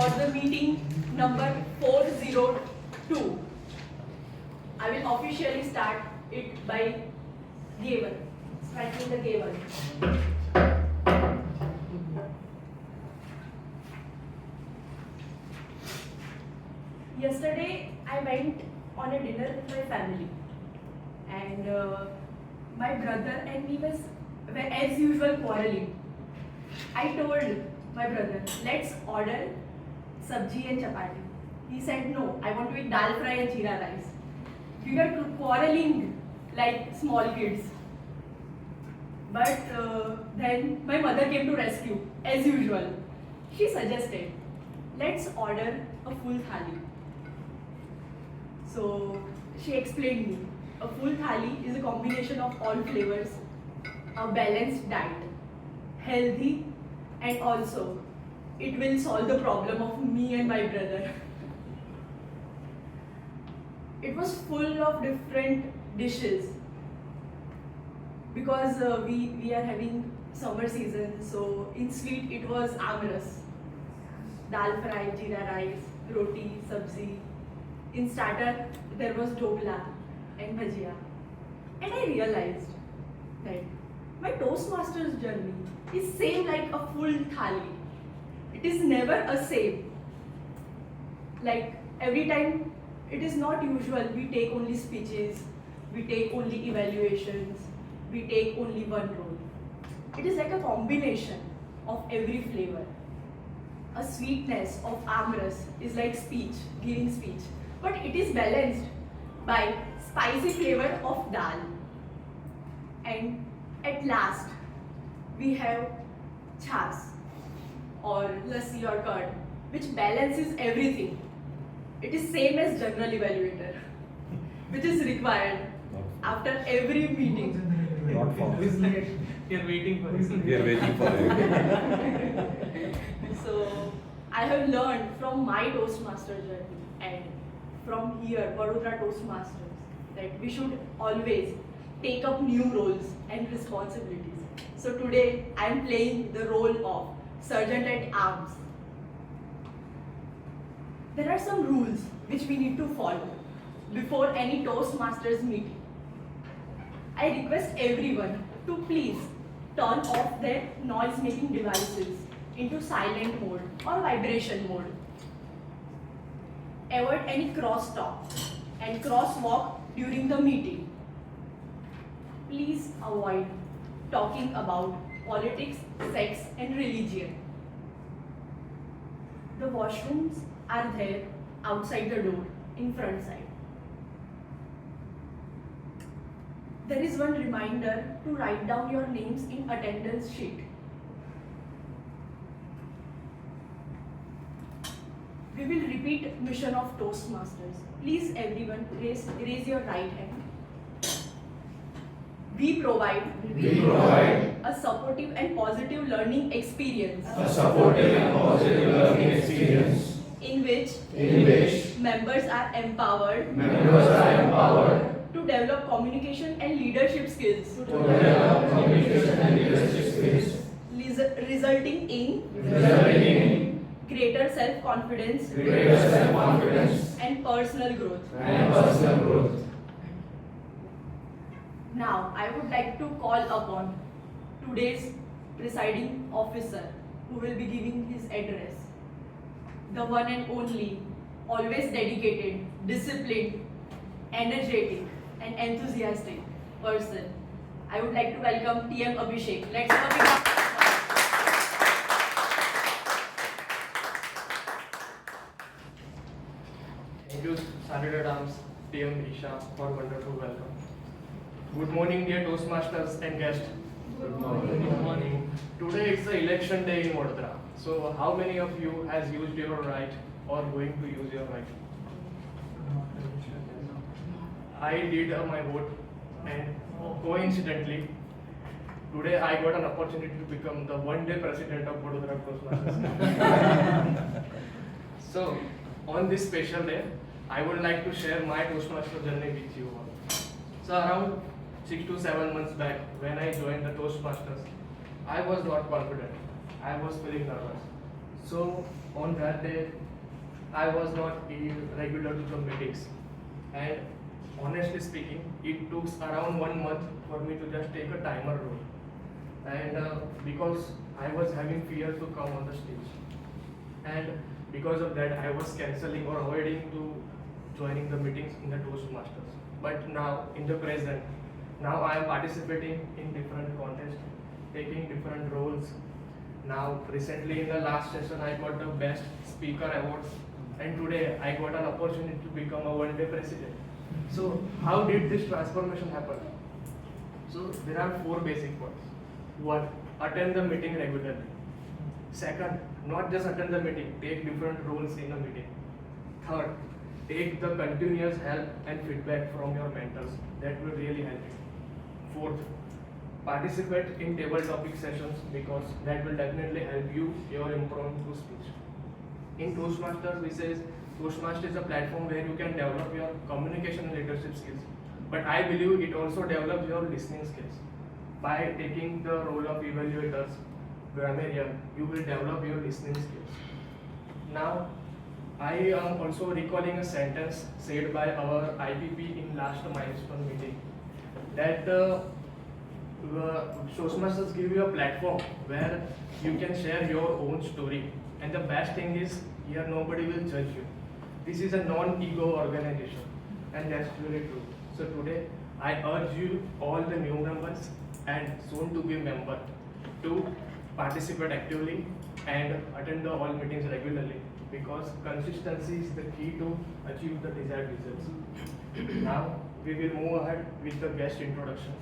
for the meeting number 402. I will officially start it by gavel, striking the gavel. Yesterday, I went on a dinner with my family, and my brother and me were as usual quarreling. I told my brother, let's order sabji and chapati. He said, no, I want to eat dal fry and jeera rice. We were quarreling like small kids. But then my mother came to rescue, as usual. She suggested, let's order a full thali. So she explained me, a full thali is a combination of all flavors, a balanced diet, healthy, and also it will solve the problem of me and my brother. It was full of different dishes because we are having summer season, so in sweet it was amras, dal fry, jeera rice, roti, sabzi. In starter there was dokla and bhajia. And I realized that my Toastmasters journey is same like a full thali. It is never a same. Like every time it is not usual we take only speeches, we take only evaluations, we take only one role. It is like a combination of every flavor. A sweetness of amras is like speech, giving speech, but it is balanced by spicy flavor of dal. And at last, we have chas or lassi or curd, which balances everything. It is same as general evaluator, which is required after every meeting. Not for us. We are waiting for it. We are waiting for it. So I have learned from my Toastmaster journey and from here, Vadodara Toastmasters, that we should always take up new roles and responsibilities. So today I am playing the role of Sergeant at Arms. There are some rules which we need to follow before any Toastmasters meeting. I request everyone to please turn off their noise-making devices into silent mode or vibration mode. Avoid any crosstalk and crosswalk during the meeting. Please avoid talking about politics, sex, and religion. The washrooms are there outside the door, in front side. There is one reminder to write down your names in attendance sheet. We will repeat mission of Toastmasters. Please everyone raise your right hand. We provide a supportive and positive learning experience. In which members are empowered to develop communication and leadership skills. Resulting in greater self-confidence and personal growth. Now, I would like to call upon today's presiding officer who will be giving his address. The one and only, always dedicated, disciplined, energetic, and enthusiastic person. I would like to welcome TM Abhishek. Let's have a big round. Thank you, Sanket TM Isha, for wonderful welcome. Good morning, dear Toastmasters and guests. Good morning. Good morning. Today is the election day in Vadodara. So, how many of you has used your right or going to use your right? I did my vote, and coincidentally, today I got an opportunity to become the one-day president of Vadodara Toastmasters. So, on this special day, I would like to share my Toastmaster journey with you all. So, around 6 to 7 months back, when I joined the Toastmasters, I was not confident. I was feeling nervous. So on that day, I was not regular to the meetings, and honestly speaking, it took around 1 month for me to just take a timer role, and because I was having fear to come on the stage, and because of that, I was cancelling or avoiding to joining the meetings in the Toastmasters. But now in the present, now I am participating in different contests, taking different roles. Now recently in the last session I got the best speaker awards, and today I got an opportunity to become a one-day president. So how did this transformation happen? So there are 4 basic points. 1. Attend the meeting regularly. Second, not just attend the meeting, take different roles in a meeting. Third, take the continuous help and feedback from your mentors. That will really help you. Fourth, participate in table topic sessions because that will definitely help you your impromptu speech. In Toastmasters, we say Toastmasters is a platform where you can develop your communication and leadership skills. But I believe it also develops your listening skills. By taking the role of evaluators, Grammarian, you will develop your listening skills. Now, I am also recalling a sentence said by our IPP in last milestone meeting that Toastmasters give you a platform where you can share your own story, and the best thing is here nobody will judge you. This is a non-ego organization, and that's really true. So today I urge you all the new members and soon to be member to participate actively and attend the all meetings regularly because consistency is the key to achieve the desired results. Now we will move ahead with the guest introduction.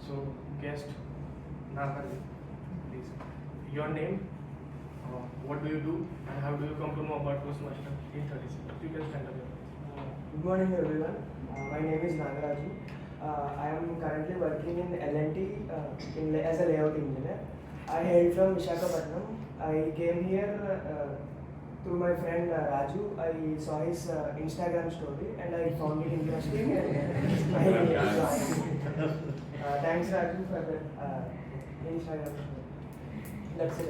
So guest, Nagali, please. Your name, what do you do, and how do you come to know about Toastmaster in 30 seconds? You can stand up. Good morning, everyone. My name is Nagaraju. I am currently working in L&T as a layout engineer. I hail from Visakhapatnam. I came here through my friend Raju. I saw his Instagram story and I found it interesting. And I joined. Thanks, Raju, for the Instagram story. That's it.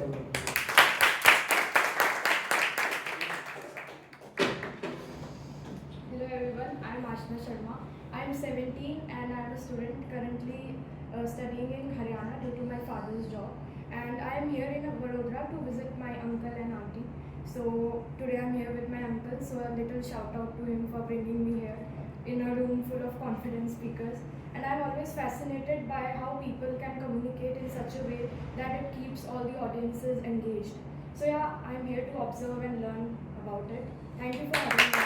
Hello everyone, I am Ashna Sharma. I am 17 and I am a student currently studying in Haryana due to my father's job. And I am here in Vadodara to visit my uncle and auntie. So today I am here with my uncle, so a little shout out to him for bringing me here in a room full of confident speakers. And I am always fascinated by how people can communicate in such a way that it keeps all the audiences engaged. So yeah, I am here to observe and learn about it. Thank you for having me.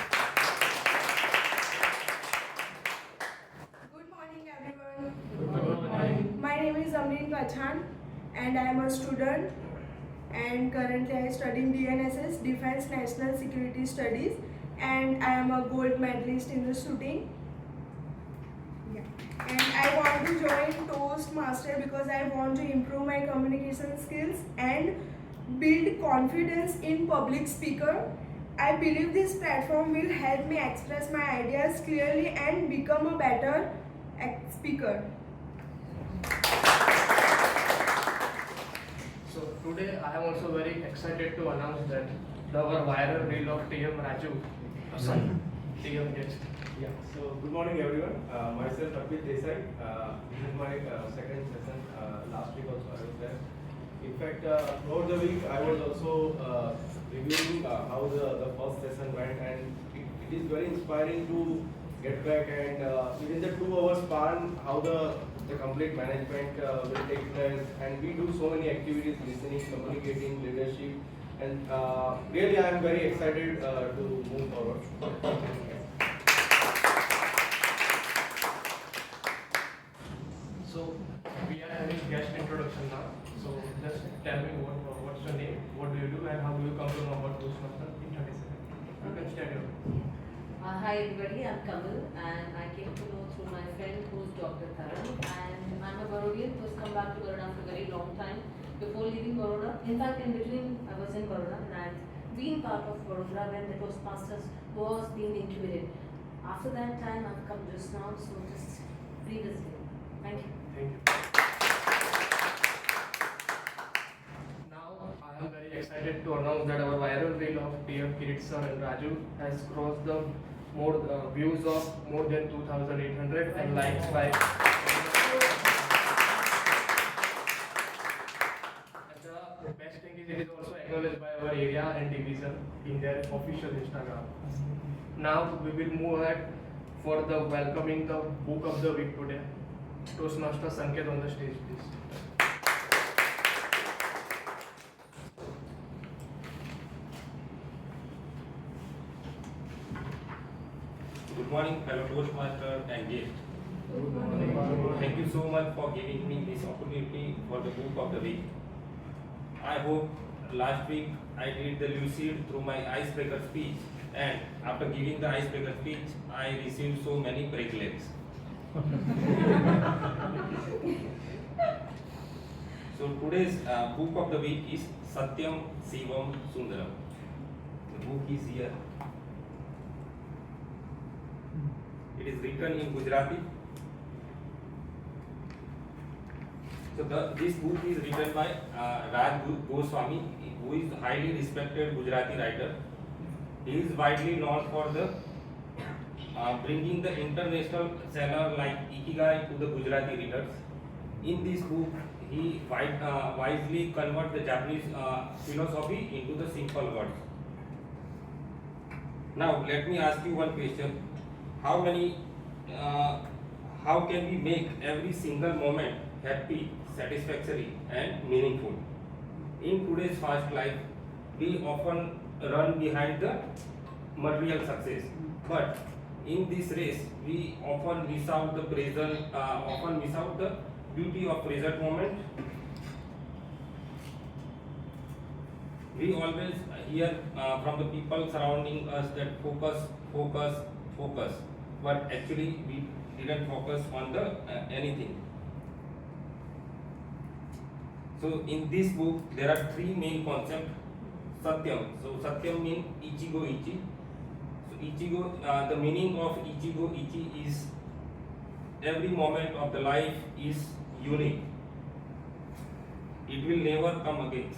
Good morning, everyone. My name is Amreen Pachan and I am a student, and currently I am studying DNSS, Defense National Security Studies, and I am a gold medalist in the shooting. Yeah. And I want to join Toastmaster because I want to improve my communication skills and build confidence in public speaker. I believe this platform will help me express my ideas clearly and become a better speaker. So today I am also very excited to announce that our viral reel of TM Raju, TM guest. Yeah, so good morning everyone. Myself Arpit Desai. This is my second session. Last week also I was there. In fact, throughout the week I was also reviewing how the first session went, and it is very inspiring to get back and within the 2 hours span how the complete management will take place, and we do so many activities, listening, communicating, leadership, and really I am very excited to move forward. So we are having guest introduction now. So just tell me what's your name, what do you do, and how do you come to know about Toastmaster in 30 seconds. You can start your. Hi everybody, I'm Kamal and I came to know through my friend who's Dr. Karan, and I'm a Barodian who's come back to Baroda for a very long time before leaving Baroda. In fact, in between I was in Baroda and I've been part of Baroda when the Toastmasters was being incubated. After that time I've come just now, so just revisiting. Thank you. Thank you. Now I am very excited to announce that our viral reel of TM Kirit sir and Raju has crossed the more views of more than 2,800 and likes by. And the best thing is it is also acknowledged by our area and division in their official Instagram. Now we will move ahead for the welcoming the book of the week today. Toastmaster Sanket on the stage, please. Good morning, fellow Toastmaster and guests. Thank you so much for giving me this opportunity for the book of the week. I hope last week I did the lucid through my icebreaker speech, and after giving the icebreaker speech, I received so many break legs. So today's book of the week is Satyam Sivam Sundaram. The book is here. It is written in Gujarati. So this book is written by Raj Goswami, who is a highly respected Gujarati writer. He is widely known for the bringing the international seller like Ikigai to the Gujarati readers. In this book, he wisely converts the Japanese philosophy into the simple words. Now, let me ask you one question. How can we make every single moment happy, satisfactory and meaningful? In today's fast life, we often run behind the material success, but in this race, we often miss out the present, often miss out the beauty of present moment. We always hear from the people surrounding us that focus, focus, focus, but actually we didn't focus on the anything. So in this book there are three main concepts. Satyam. So Satyam means ichigo ichi. So ichigo, the meaning of ichigo ichi is every moment of the life is unique. It will never come again.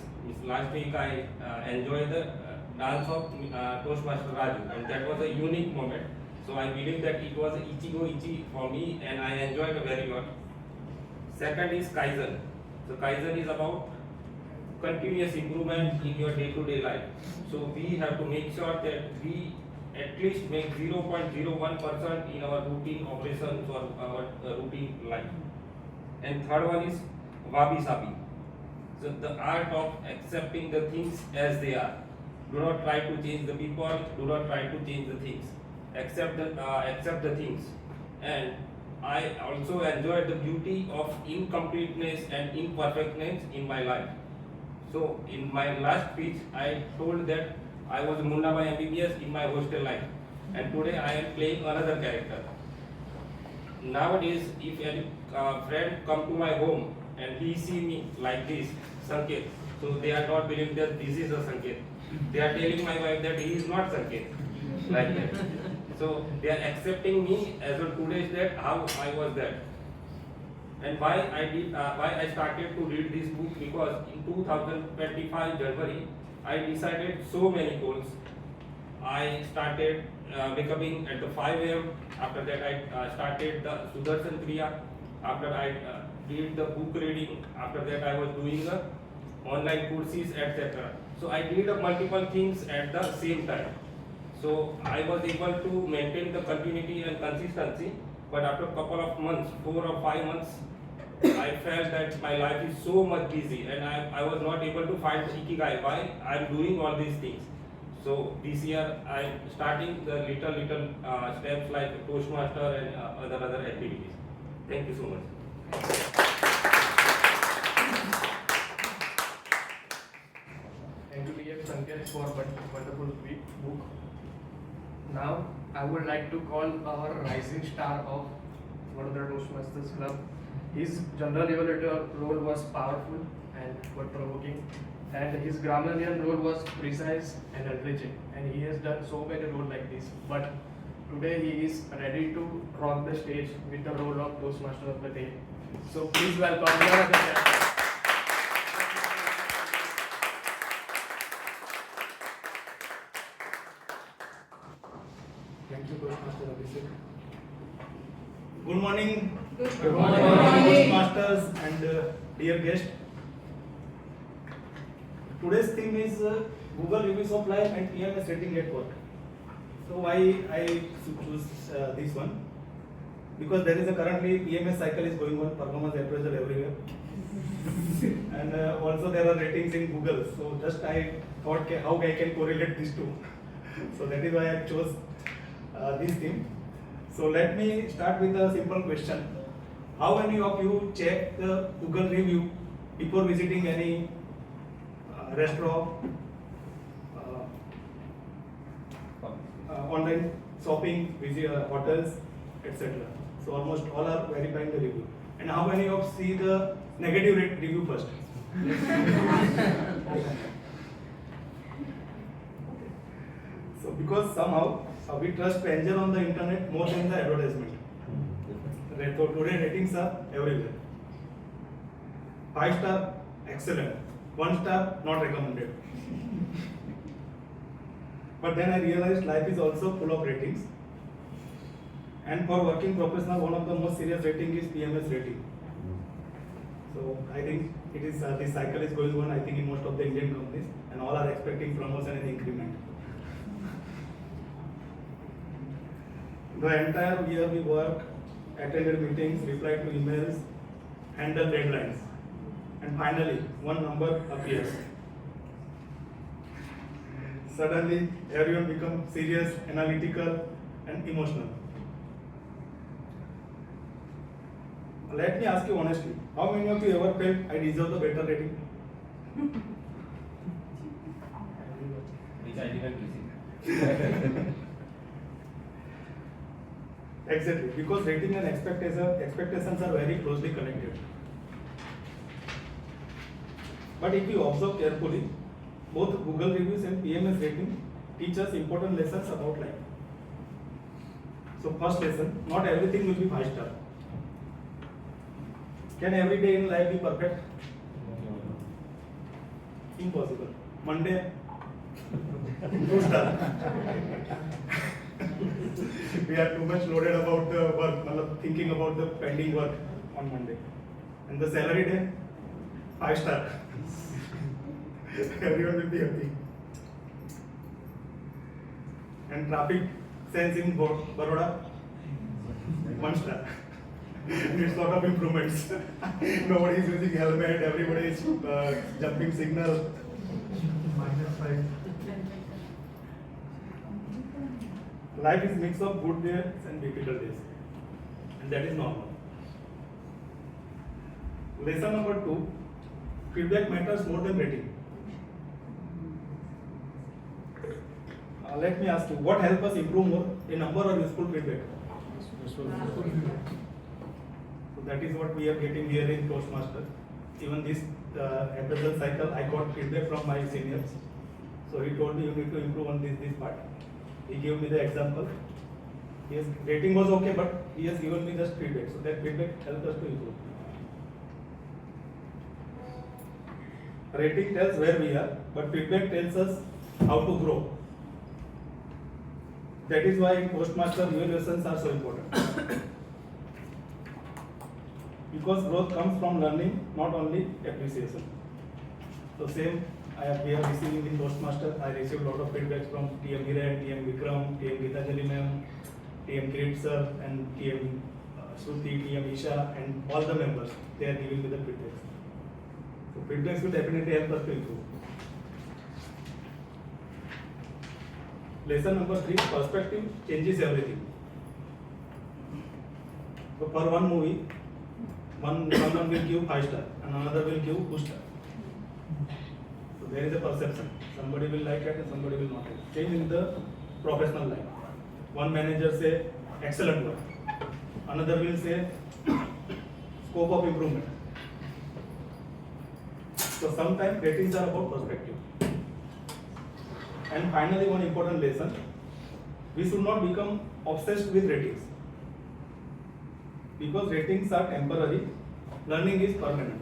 Last week I enjoyed the dance of Toastmaster Raju, and that was a unique moment. So I believe that it was ichigo ichi for me, and I enjoyed it very lot. Second is Kaizen. So Kaizen is about continuous improvement in your day-to-day life. So we have to make sure that we at least make 0.01% in our routine operations or our routine life. And third one is Wabi Sabi. So the art of accepting the things as they are. Do not try to change the people. Do not try to change the things. Accept the things. And I also enjoyed the beauty of incompleteness and imperfectness in my life. So in my last speech, I told that I was Munda by MBBS in my hostel life, and today I am playing another character. Nowadays, if any friend come to my home and he see me like this, Sanket, so they are not believing that this is a Sanket. They are telling my wife that he is not Sanket, like that. So they are accepting me as of today's date how I was that. And why I started to read this book, because in 2025 January I decided so many goals. I started becoming at the 5 AM. After that I started the Sudarshan Kriya. After I did the book reading. After that I was doing the online courses, etc. So I did multiple things at the same time. So I was able to maintain the continuity and consistency. But after a couple of months, 4 or 5 months, I felt that my life is so much busy and I was not able to find the ikigai, why I am doing all these things. So this year I am starting the little steps like Toastmaster and other activities. Thank you so much. Thank you, TM Sanket, for wonderful book. Now, I would like to call our rising star of Vadodara Toastmasters Club. His general evaluator role was powerful and thought-provoking, and his Grammarian role was precise and enriching. And he has done so many roles like this. But today he is ready to rock the stage with the role of Toastmaster of the day. So please welcome your other Thank you, Toastmaster Abhishek. Good morning. Good morning, Toastmasters and dear guests. Today's theme is Google Reviews of Life and PMS Rating Network. So why I choose this one? Because there is a currently PMS cycle is going on, performance appraisal everywhere. And also there are ratings in Google. So just I thought how I can correlate these two. So that is why I chose this theme. So let me start with a simple question. How many of you check the Google review before visiting any restaurant, online shopping, hotels, etc. So almost all are verifying the review. And how many of see the negative review first? So because somehow we trust stranger on the internet more than the advertisement. So today ratings are everywhere. 5 star, excellent. 1 star, not recommended. But then I realized life is also full of ratings. And for working professional, one of the most serious rating is PMS rating. So I think it is this cycle is going on. I think in most of the Indian companies, and all are expecting promotion and increment. The entire year we work, attended meetings, replied to emails, handled deadlines, and finally one number appears. Suddenly everyone becomes serious, analytical, and emotional. Let me ask you honestly, how many of you ever felt I deserve a better rating? Which I didn't receive. Exactly, because rating and expectations are very closely connected. But if you observe carefully, both Google reviews and PMS rating teach us important lessons about life. So first lesson, not everything will be 5 star. Can every day in life be perfect? Impossible. Monday, 2 star. We are too much loaded about the work, thinking about the pending work on Monday. And the salary day, 5 star. Everyone will be happy. And traffic sense in Baroda, 1 star. It's lot of improvements. Nobody is using helmet, everybody is jumping signal. -5. Life is mix of good days and difficult days, and that is normal. Lesson number 2, feedback matters more than rating. Let me ask you, what helps us improve more, a number or useful feedback? So that is what we are getting here in Toastmaster. Even this appraisal cycle, I got feedback from my seniors. So he told me you need to improve on this part. He gave me the example. His rating was okay, but he has given me just feedback. So that feedback helped us to improve. Rating tells where we are, but feedback tells us how to grow. That is why in Toastmaster evaluations are so important. Because growth comes from learning, not only appreciation. So same, we are receiving in Toastmaster. I received a lot of feedbacks from TM Hiran, TM Vikram, TM Gitanjali ma'am, TM Kirit sir, and TM Shruti, TM Isha, and all the members. They are giving me the feedbacks. So feedbacks will definitely help us to improve. Lesson number 3, perspective changes everything. So for one movie, someone will give 5 star and another will give 2 star. So there is a perception. Somebody will like it and somebody will not like it. Same in the professional life. One manager say excellent work. Another will say scope of improvement. So sometimes ratings are about perspective. And finally, one important lesson, we should not become obsessed with ratings. Because ratings are temporary, learning is permanent.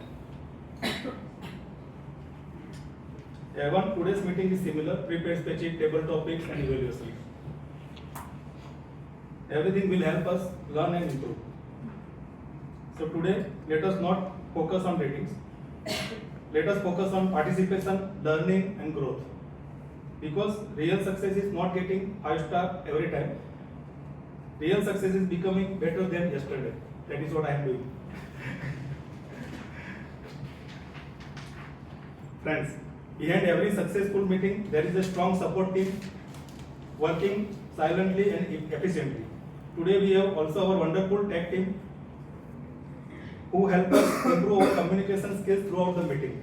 Everyone, today's meeting is similar, prepare spreadsheet, table topics and evaluation. everything will help us learn and improve. So today, let us not focus on ratings. Let us focus on participation, learning and growth. Because real success is not getting 5-star every time. Real success is becoming better than yesterday. That is what I am doing. Friends, behind every successful meeting, there is a strong support team working silently and efficiently. Today we have also our wonderful tech team who help us improve our communication skills throughout the meeting.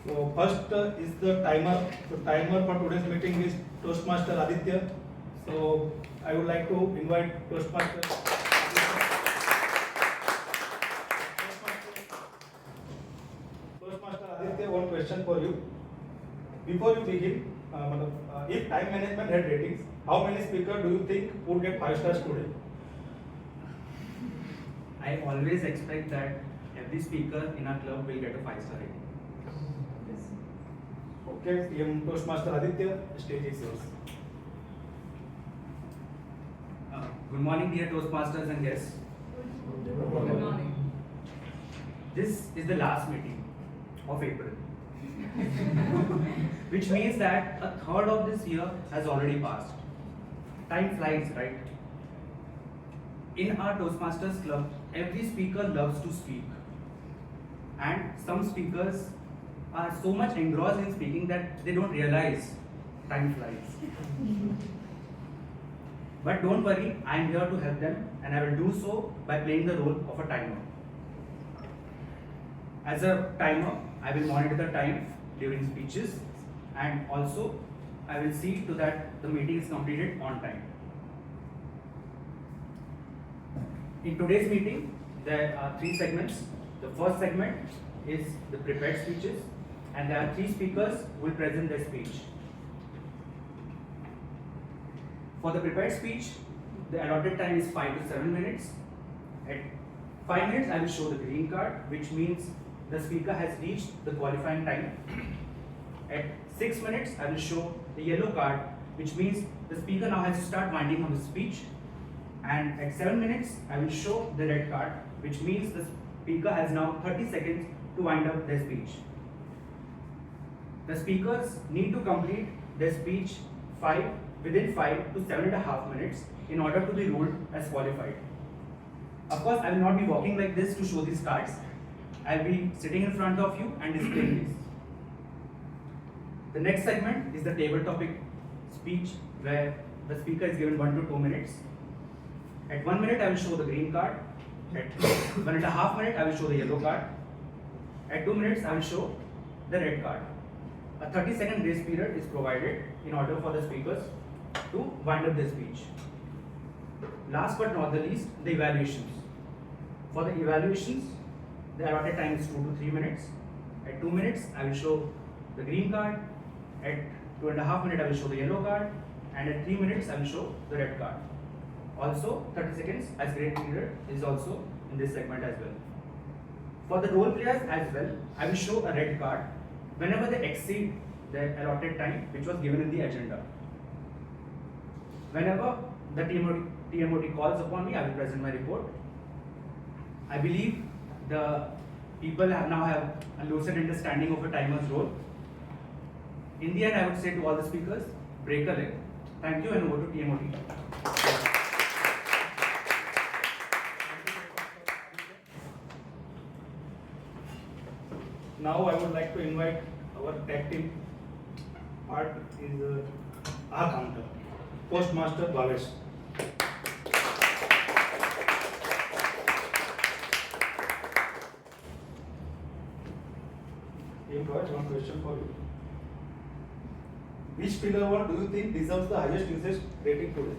So first is the timer. So timer for today's meeting is Toastmaster Aditya. So I would like to invite Toastmaster. Toastmaster Aditya, one question for you. Before you begin, if time management had ratings, how many speakers do you think would get 5 stars today? I always expect that every speaker in our club will get a 5-star rating. Okay, TM Toastmaster Aditya, stage is yours. Good morning, dear Toastmasters and guests. Good morning. This is the last meeting of April, which means that a third of this year has already passed. Time flies, right? In our Toastmasters club, every speaker loves to speak, and some speakers are so much engrossed in speaking that they don't realize time flies. But don't worry, I am here to help them, and I will do so by playing the role of a timer. As a timer, I will monitor the time during speeches, and also I will see to that the meeting is completed on time. In today's meeting, there are 3 segments. The first segment is the prepared speeches, and there are 3 speakers who will present their speech. For the prepared speech, the allotted time is 5 to 7 minutes. At 5 minutes, I will show the green card, which means the speaker has reached the qualifying time. At 6 minutes, I will show the yellow card, which means the speaker now has to start winding up his speech. And at 7 minutes, I will show the red card, which means the speaker has now 30 seconds to wind up their speech. The speakers need to complete their speech within 5 to 7.5 minutes in order to be ruled as qualified. Of course, I will not be walking like this to show these cards. I will be sitting in front of you and displaying this. The next segment is the table topic speech, where the speaker is given 1 to 2 minutes. At 1 minute, I will show the green card. At 1.5 minutes, I will show the yellow card. At 2 minutes, I will show the red card. A 30-second grace period is provided in order for the speakers to wind up their speech. Last but not the least, the evaluations. For the evaluations, the allotted time is 2 to 3 minutes. At 2 minutes, I will show the green card. At 2.5 minutes, I will show the yellow card. And at 3 minutes, I will show the red card. Also, 30 seconds as grace period is also in this segment as well. For the role players as well, I will show a red card whenever they exceed the allotted time which was given in the agenda. Whenever the TMOD calls upon me, I will present my report. I believe the people now have a lucid understanding of a timer's role. In the end, I would say to all the speakers, break a leg. Thank you, and over to TMOD. Now I would like to invite our tech team. Part is our counter. Postmaster Bhavesh. Team Bhavesh, one question for you. Which filler word do you think deserves the highest usage rating today?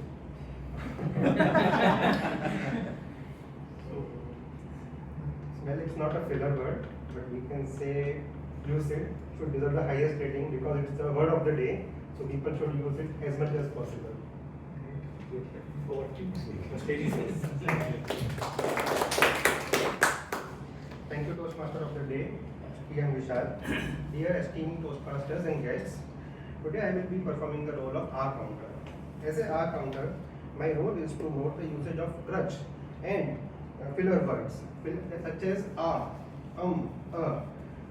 Well, it's not a filler word, but we can say lucid should deserve the highest rating because it's the word of the day, so people should use it as much as possible. Over to you. Stage is yours. Thank you, Toastmaster of the day, TM Vishal. Dear esteemed Toastmasters and guests, today I will be performing the role of R counter. As a R counter, My role is to note the usage of crutch and filler words such as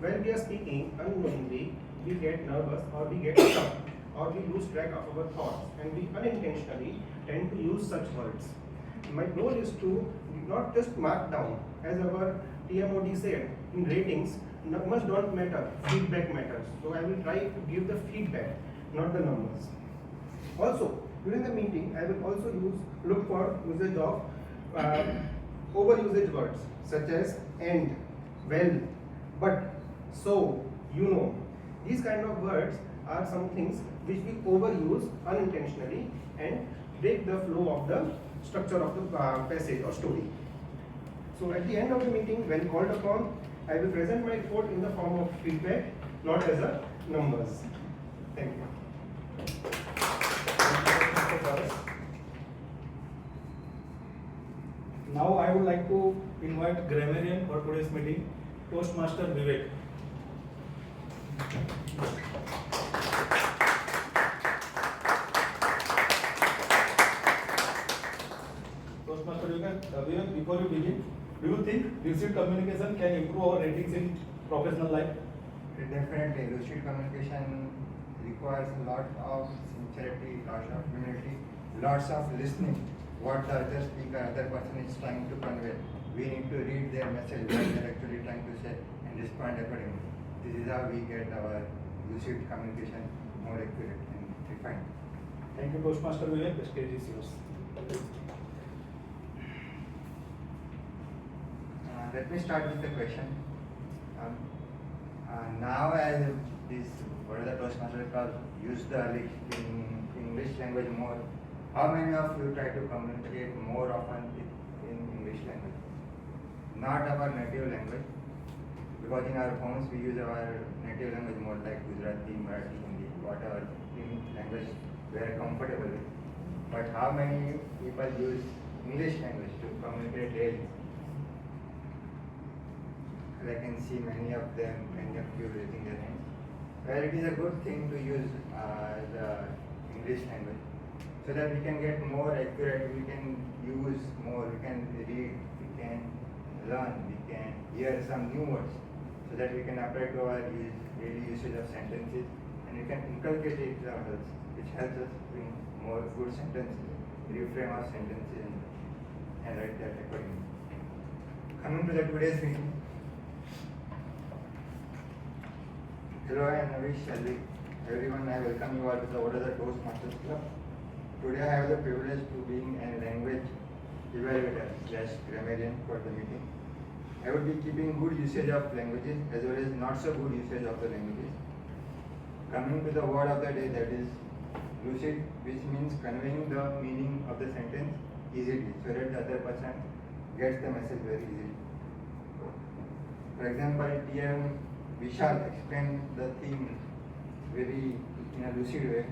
When we are speaking unknowingly, we get nervous or we get stuck or we lose track of our thoughts and we unintentionally tend to use such words. My goal is to not just mark down, as our TMOD said, in ratings, numbers don't matter, feedback matters. So I will try to give the feedback, not the numbers. Also, during the meeting, I will also look for usage of overusage words such as and, well, but, so, you know. These kind of words are some things which we overuse unintentionally and break the flow of the structure of the passage or story. So at the end of the meeting, when called upon, I will present my report in the form of feedback, not as a numbers. Thank you. Now I would like to invite Grammarian for today's meeting, Toastmaster Vivek. Toastmaster Vivek, before you begin, do you think lucid communication can improve our ratings in professional life? Definitely, lucid communication requires a lot of sincerity, lot of humility, lots of listening. What the other speaker, other person is trying to convey. We need to read their message, what they are actually trying to say, and respond accordingly. This is how we get our lucid communication more accurate and refined. Thank you, Toastmaster Vivek. The stage is yours. Let me start with the question. Now, as this, what is the Toastmaster called, use the English language more. How many of you try to communicate more often in English language? Not our native language, because in our homes we use our native language more, like Gujarati, Marathi, Hindi, whatever language we are comfortable with. But how many people use English language to communicate daily? I can see many of them, many of you raising their hands. Well, it is a good thing to use the English language, so that we can get more accurate, we can use more, we can read, we can learn, we can hear some new words, so that we can apply to our daily usage of sentences, and we can inculcate examples, which helps us bring more good sentences, reframe our sentences, and write that accordingly. Coming to the today's meeting. Hello, I am Vishal. Everyone, I welcome you all to the Order of the Toastmasters Club. Today I have the privilege to being a language evaluator / grammarian for the meeting. I will be keeping good usage of languages as well as not so good usage of the languages. Coming to the word of the day, that is lucid, which means conveying the meaning of the sentence easily, so that the other person gets the message very easily. For example, TM Vishal explained the theme very in a lucid way,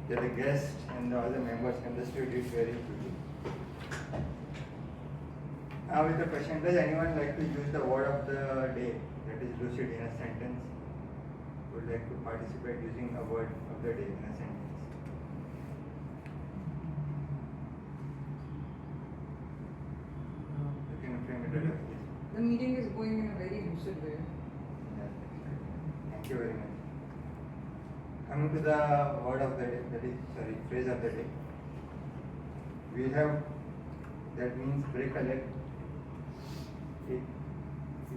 that the guests and the other members understood it very quickly. Now with the question, does anyone like to use the word of the day, that is lucid, in a sentence? Would like to participate using a word of the day in a sentence? You can frame it like this. The meeting is going in a very lucid way. Thank you very much. Coming to the word of the day, phrase of the day. We have, that means break a leg. It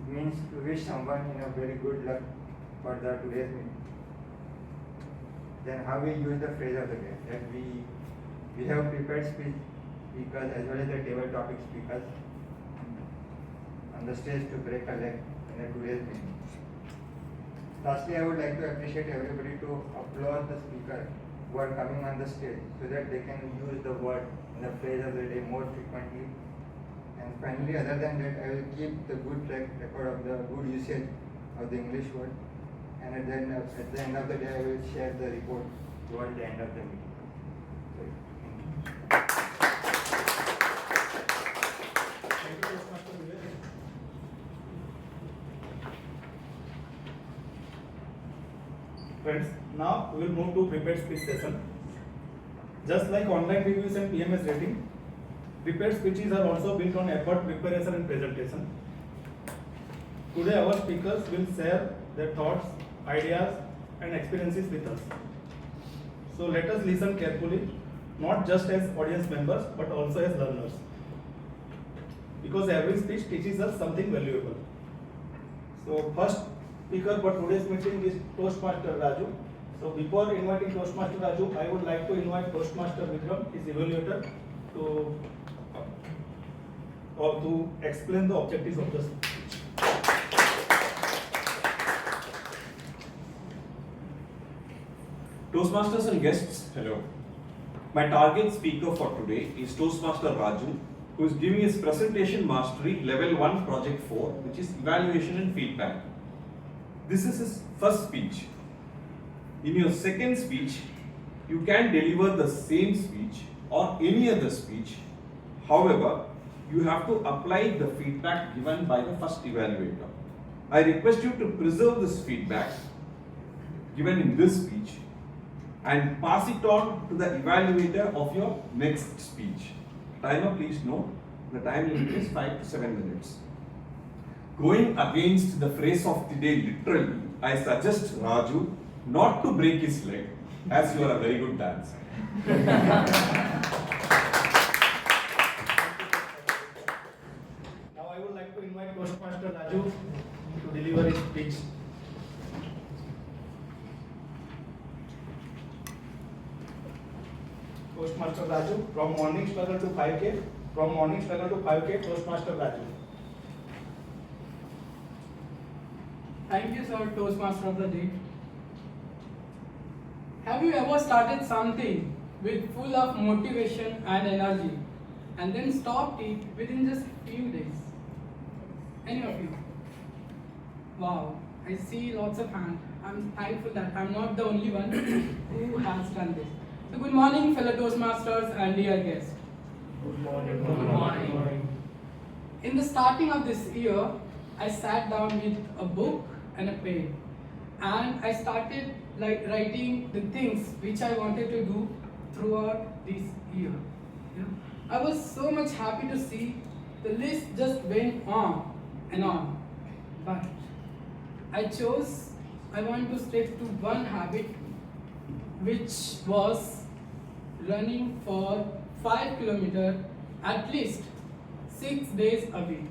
means to wish someone very good luck for the today's meeting. Then how we use the phrase of the day, that we have prepared speakers as well as the table topic speakers on the stage to break a leg in a today's meeting. Lastly, I would like to appreciate everybody to applaud the speaker who are coming on the stage, so that they can use the word in the phrase of the day more frequently. And finally, other than that, I will keep the good record of the good usage of the English word. And at the end of the day, I will share the report towards the end of the meeting. Thank you, Toastmaster Vivek. Friends, now we will move to prepared speech session. Just like online reviews and PMS rating, prepared speeches are also built on effort, preparation and presentation. Today our speakers will share their thoughts, ideas and experiences with us. So let us listen carefully, not just as audience members but also as learners. Because every speech teaches us something valuable. So first speaker for today's meeting is Toastmaster Raju. So before inviting Toastmaster Raju, I would like to invite Toastmaster Vikram, his evaluator, to explain the objectives of the speech. Toastmasters and guests, hello. My target speaker for today is Toastmaster Raju, who is giving his presentation mastery level 1 project 4, which is evaluation and feedback. This is his first speech. In your second speech, you can deliver the same speech or any other speech. However, you have to apply the feedback given by the first evaluator. I request you to preserve this feedback given in this speech and pass it on to the evaluator of your next speech. Timer, please note, the time limit is 5 to 7 minutes. Going against the phrase of the day literally, I suggest Raju not to break his leg, as you are a very good dancer. Now I would like to invite Toastmaster Raju to deliver his speech. Toastmaster Raju, from morning struggle to 5K, Toastmaster Raju. Thank you, sir, Toastmaster of the day. Have you ever started something with full of motivation and energy and then stopped it within just few days? Any of you? Wow, I see lots of hands. I'm thankful that I'm not the only one who has done this. So good morning, fellow Toastmasters and dear guests. Good morning. Good morning. In the starting of this year, I sat down with a book and a pen, and I started writing the things which I wanted to do throughout this year. I was so much happy to see the list just went on and on, but I want to stick to one habit, which was running for 5 kilometers at least 6 days a week.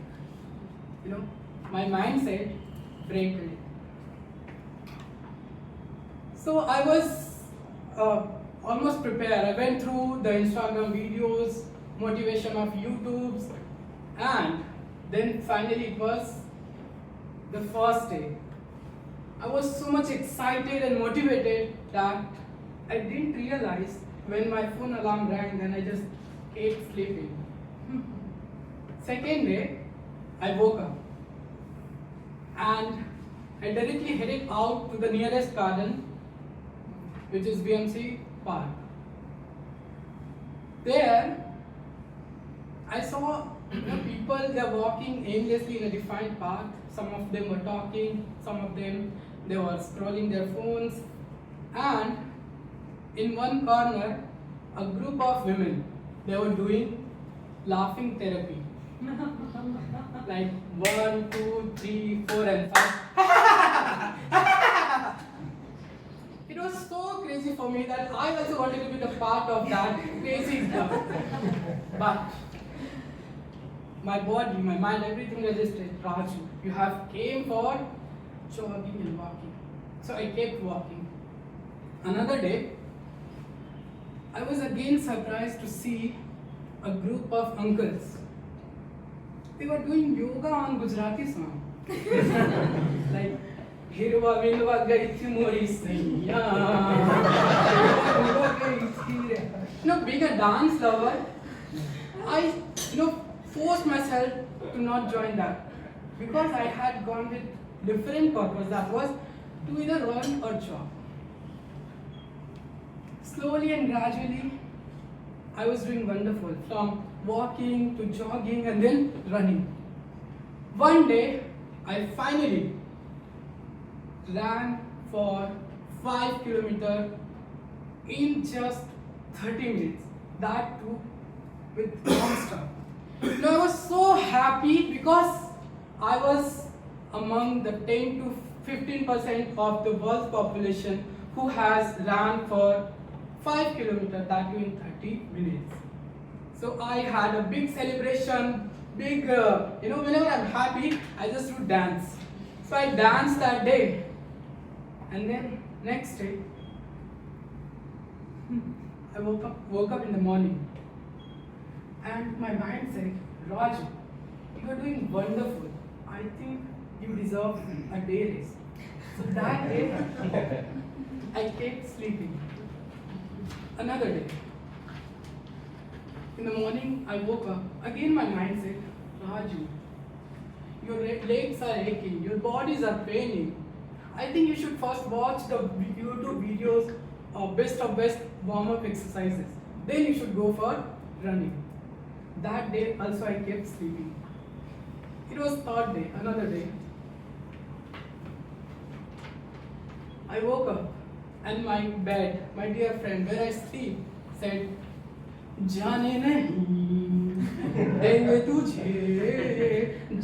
My mind said, break it. So I was almost prepared. I went through the Instagram videos, motivation of YouTubes, and then finally it was the first day. I was so much excited and motivated that I didn't realize when my phone alarm rang, then I just kept sleeping. Second day, I woke up and I directly headed out to the nearest garden, which is BMC Park. There, I saw people, they are walking aimlessly in a defined path. Some of them were talking, some of them they were scrolling their phones, and in one corner, a group of women, they were doing laughing therapy. Like 1, 2, 3, 4 and 5. It was so crazy for me that I also wanted to be the part of that crazy club. But my body, my mind, everything registered, Raju, you have came for jogging and walking. So I kept walking. Another day, I was again surprised to see a group of uncles. They were doing yoga on Gujarati song. Like, Hirwa Vindwa Gaiti Mori Saiya. Being a dance lover, I forced myself to not join that. Because I had gone with different purpose, that was to either run or jog. Slowly and gradually, I was doing wonderful, from walking to jogging and then running. One day, I finally ran for 5 kilometers in just 30 minutes. That too with non-stop. I was so happy because I was among the 10 to 15% of the world's population who has ran for 5 kilometers, that too in 30 minutes. So I had a big celebration, big, whenever I'm happy, I just do dance. So I danced that day. And then next day, I woke up in the morning. And my mind said, Raju, you are doing wonderful. I think you deserve a day rest. So that day, I kept sleeping. Another day. In the morning, I woke up. Again, my mind said, Raju, your legs are aching, your bodies are paining. I think you should first watch the YouTube videos of best warm-up exercises. Then you should go for running. That day also I kept sleeping. It was third day, another day. I woke up and my bed, my dear friend, where I sleep, said, जाने नहीं देंगे तुझे,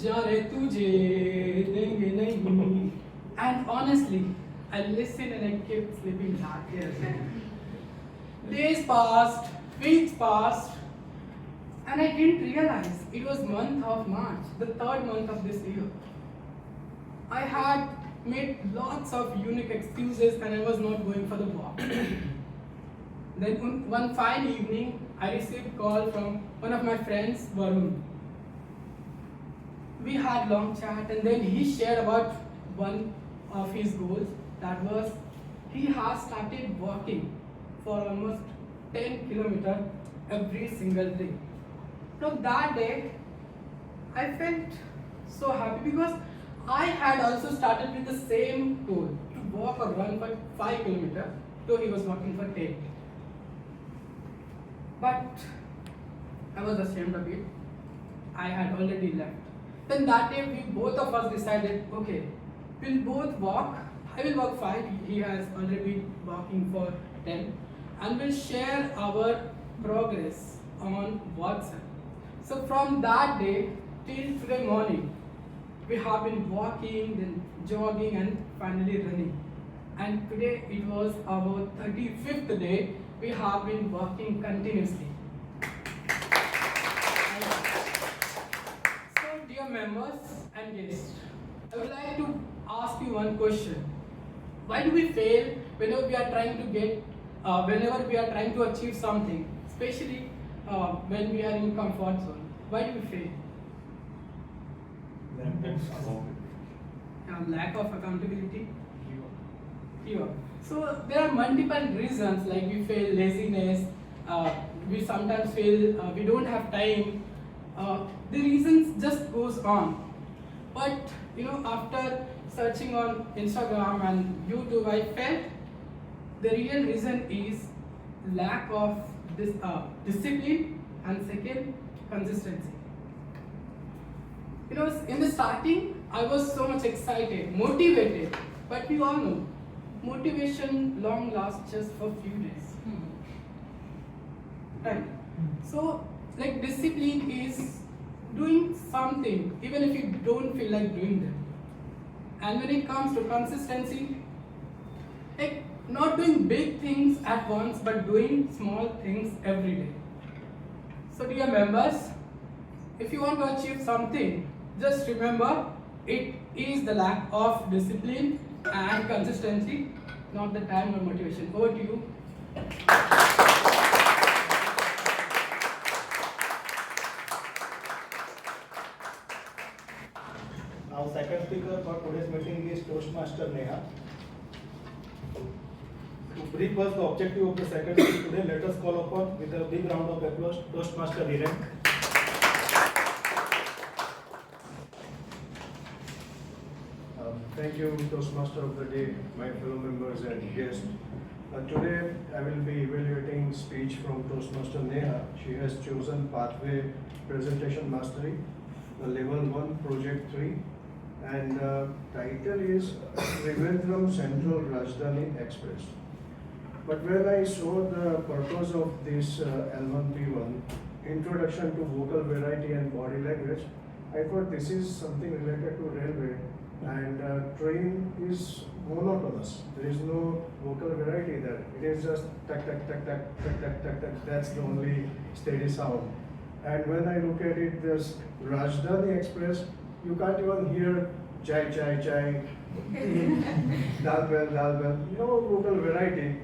जाने तुझे देंगे नहीं. And honestly, I listened and I kept sleeping that day again. Days passed, weeks passed, and I didn't realize it was month of March, the third month of this year. I had made lots of unique excuses and I was not going for the walk. Then one fine evening, I received a call from one of my friends, Varun. We had long chat and then he shared about one of his goals. That was, he has started walking for almost 10 kilometers every single day. From that day, I felt so happy because I had also started with the same goal, to walk or run for 5 kilometers, though he was walking for 10. But I was ashamed of it. I had already left. Then that day, we both of us decided, okay, we'll both walk. I will walk 5, he has already been walking for 10, and we'll share our progress on WhatsApp. So from that day till today morning, we have been walking, then jogging and finally running. And today it was our 35th day, we have been walking continuously. So dear members and guests, I would like to ask you one question. Why do we fail whenever we are trying to whenever we are trying to achieve something, especially when we are in comfort zone? Why do we fail? Lack of accountability. Fear. So there are multiple reasons, like we fail laziness, we sometimes fail, we don't have time. The reasons just goes on. But after searching on Instagram and YouTube, I felt the real reason is lack of this discipline and second, consistency. In the starting, I was so much excited, motivated, but we all know, motivation long lasts just for a few days. Right? So, like discipline is doing something, even if you don't feel like doing them. And when it comes to consistency, like not doing big things at once, but doing small things every day. So dear members, if you want to achieve something, just remember, it is the lack of discipline and consistency, not the time or motivation. Over to you. Now, second speaker for today's meeting is Toastmaster Neha. To brief us the objective of the second meeting today, let us call upon with a big round of applause Toastmaster Hiren. Thank you, Toastmaster of the day, my fellow members and guests. Today, I will be evaluating speech from Toastmaster Neha. She has chosen Pathway Presentation Mastery, the Level 1 Project 3, and title is Trivandrum Central Rajdhani Express. But when I saw the purpose of this L1P1, Introduction to Vocal Variety and Body Language, I thought this is something related to railway, and train is monotonous. There is no vocal variety there. It is just tak tak tak tak tak tak tak tak. That's the only steady sound. And when I look at it, this Rajdhani Express, you can't even hear chai chai chai, dal bell, no vocal variety.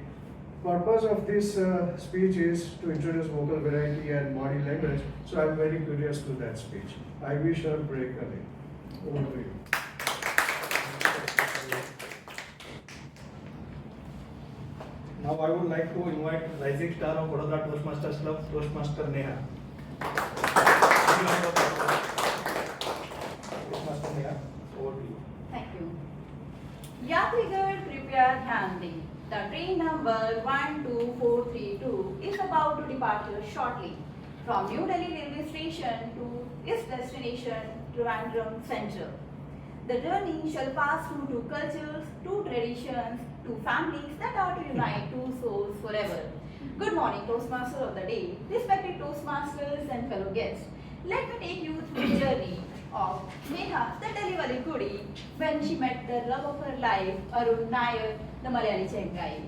Purpose of this speech is to introduce vocal variety and body language. So I'm very curious to that speech. I wish her break away. Over to you. Now I would like to invite rising star of Vadodara Toastmasters Club, Toastmaster Neha. Toastmaster Neha, over to you. Thank you. Yatrigar, prepare ध्यान दें. The train number 12432 is about to depart shortly from New Delhi railway station to its destination, Trivandrum Central. The journey shall pass through two cultures, two traditions, two families that are to unite two souls forever. Good morning, Toastmaster of the day, respected Toastmasters and fellow guests. Let me take you through the journey of Neha, the delivery goodie, when she met the love of her life, Arun Nair, the Malayali Chengai.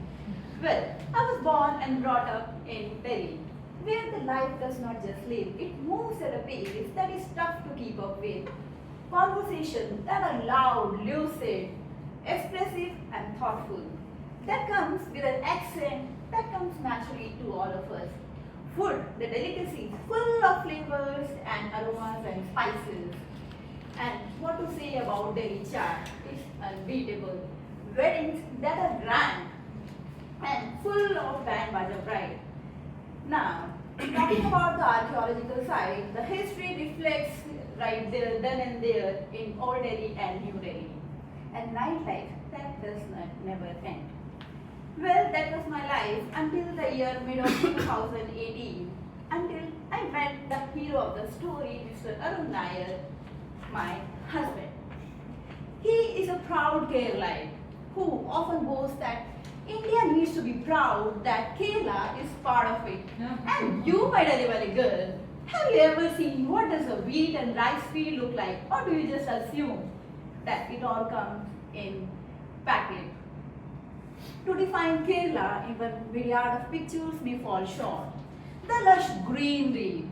Well, I was born and brought up in Delhi, where the life does not just live, it moves at a pace that is tough to keep up with. Conversations that are loud, lucid, expressive and thoughtful. That comes with an accent that comes naturally to all of us. Food, the delicacies, full of flavors and aromas and spices. And what to say about Delhi chaat is unbeatable. Weddings that are grand and full of band baja pride. Now, talking about the archaeological side, the history reflects right there, then and there in Old Delhi and New Delhi. And nightlife, that does not never end. Well, that was my life until the year mid of 2018, until I met the hero of the story, Mr. Arun Nair, my husband. He is a proud Keralite who often boasts that India needs to be proud that Kerala is part of it. And you, my delivery girl, have you ever seen what does a wheat and rice field look like, or do you just assume that it all comes in packet? To define Kerala, even myriad of pictures may fall short. The lush greenery,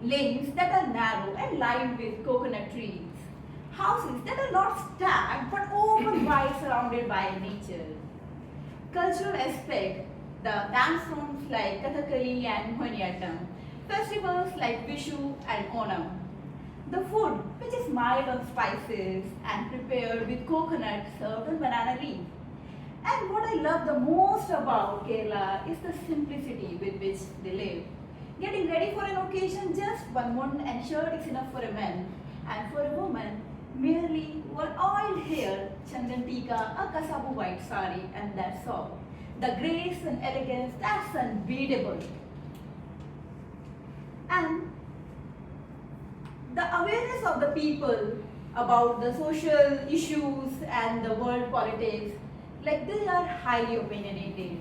lanes that are narrow and lined with coconut trees, houses that are not stacked but open wide surrounded by nature. Cultural aspect, the dance forms like Kathakali and Mohiniyattam, festivals like Vishu and Onam. The food, which is mild on spices and prepared with coconut served on banana leaf. And what I love the most about Kerala is the simplicity with which they live. Getting ready for an occasion, just one mutton and shirt is enough for a man, and for a woman, merely one oiled hair, chandan tika, a kasabu white sari, and that's all. The grace and elegance, that's unbeatable. And the awareness of the people about the social issues and the world politics, like they are highly opinionated.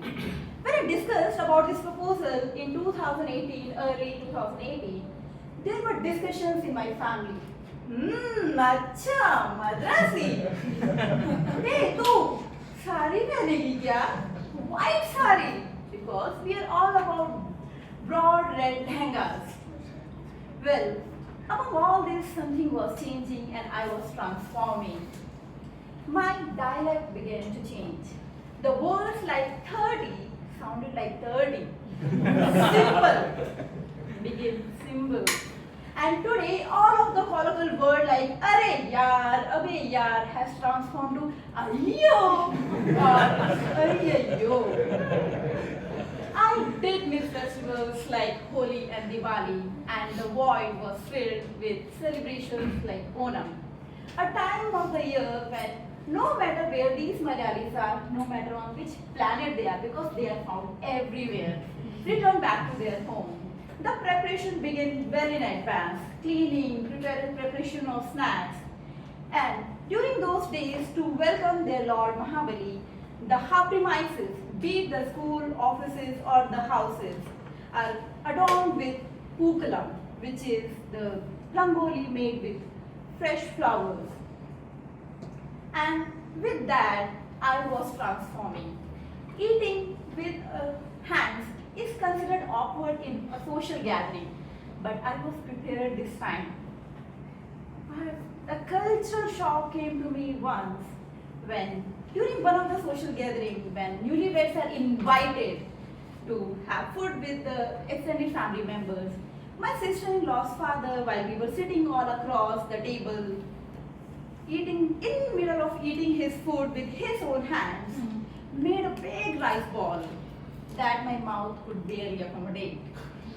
When I discussed about this proposal in 2018, early 2018, there were discussions in my family. अच्छा Madrasi hey तू साड़ी पहनेगी क्या white saree because we are all about broad red lehengas. Well, above all this, something was changing and I was transforming. My dialect began to change. The words like 30 sounded like 30. Simple became symbol. And today, all of the colloquial word like "Arey yaar," "Abey yaar" has transformed to "Ayyo" or "Ayyo." I did miss festivals like Holi and Diwali, and the void was filled with celebrations like Onam, a time of the year when no matter where these Malayalis are, no matter on which planet they are, because they are found everywhere, return back to their home. The preparation began well in advance, cleaning, preparation of snacks. And during those days, to welcome their Lord Mahabali, the premises be it the school, offices or the houses, are adorned with pookalam, which is the rangoli made with fresh flowers. And with that, I was transforming. Eating with hands is considered awkward in a social gathering, but I was prepared this time. A cultural shock came to me once when, during one of the social gatherings, when newlyweds are invited to have food with the extended family members, my sister-in-law's father, while we were sitting all across the table, in the middle of eating his food with his own hands, made a big rice ball that my mouth could barely accommodate.